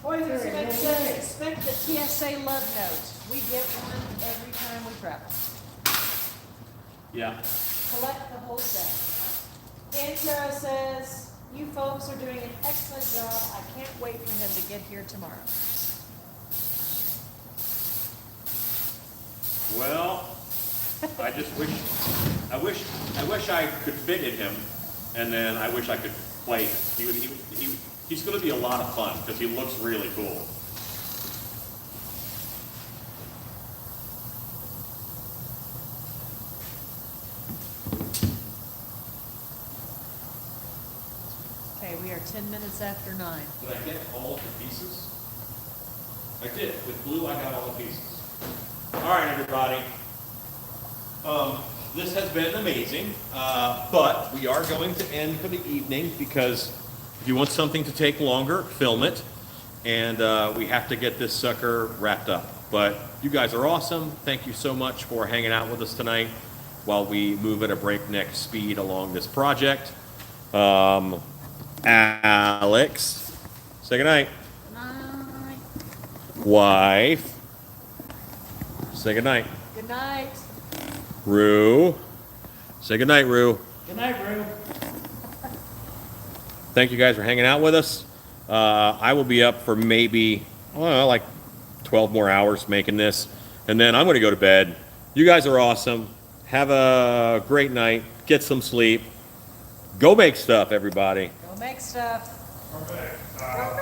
Poison Cement says expect the TSA love note. We get one every time we travel. Yeah. Collect the whole set. Antero says, you folks are doing an excellent job. I can't wait for him to get here tomorrow. Well, I just wish I could fit in him, and then I wish I could play him. He's going to be a lot of fun because he looks really cool. Okay, we are 10 minutes after 9. Did I get all of the pieces? I did. With blue, I got all the pieces. All right, everybody. this has been amazing, but we are going to end for the evening because if you want something to take longer, film it. And we have to get this sucker wrapped up. But you guys are awesome. Thank you so much for hanging out with us tonight while we move at a breakneck speed along this project. Alex, say goodnight. Night. Wife, say goodnight. Good night. Rue, say goodnight, Rue. Good night, Rue. Thank you guys for hanging out with us. I will be up for maybe, like 12 more hours making this. And then I'm going to go to bed. You guys are awesome. Have a great night. Get some sleep. Go make stuff, everybody. Go make stuff. Okay. Go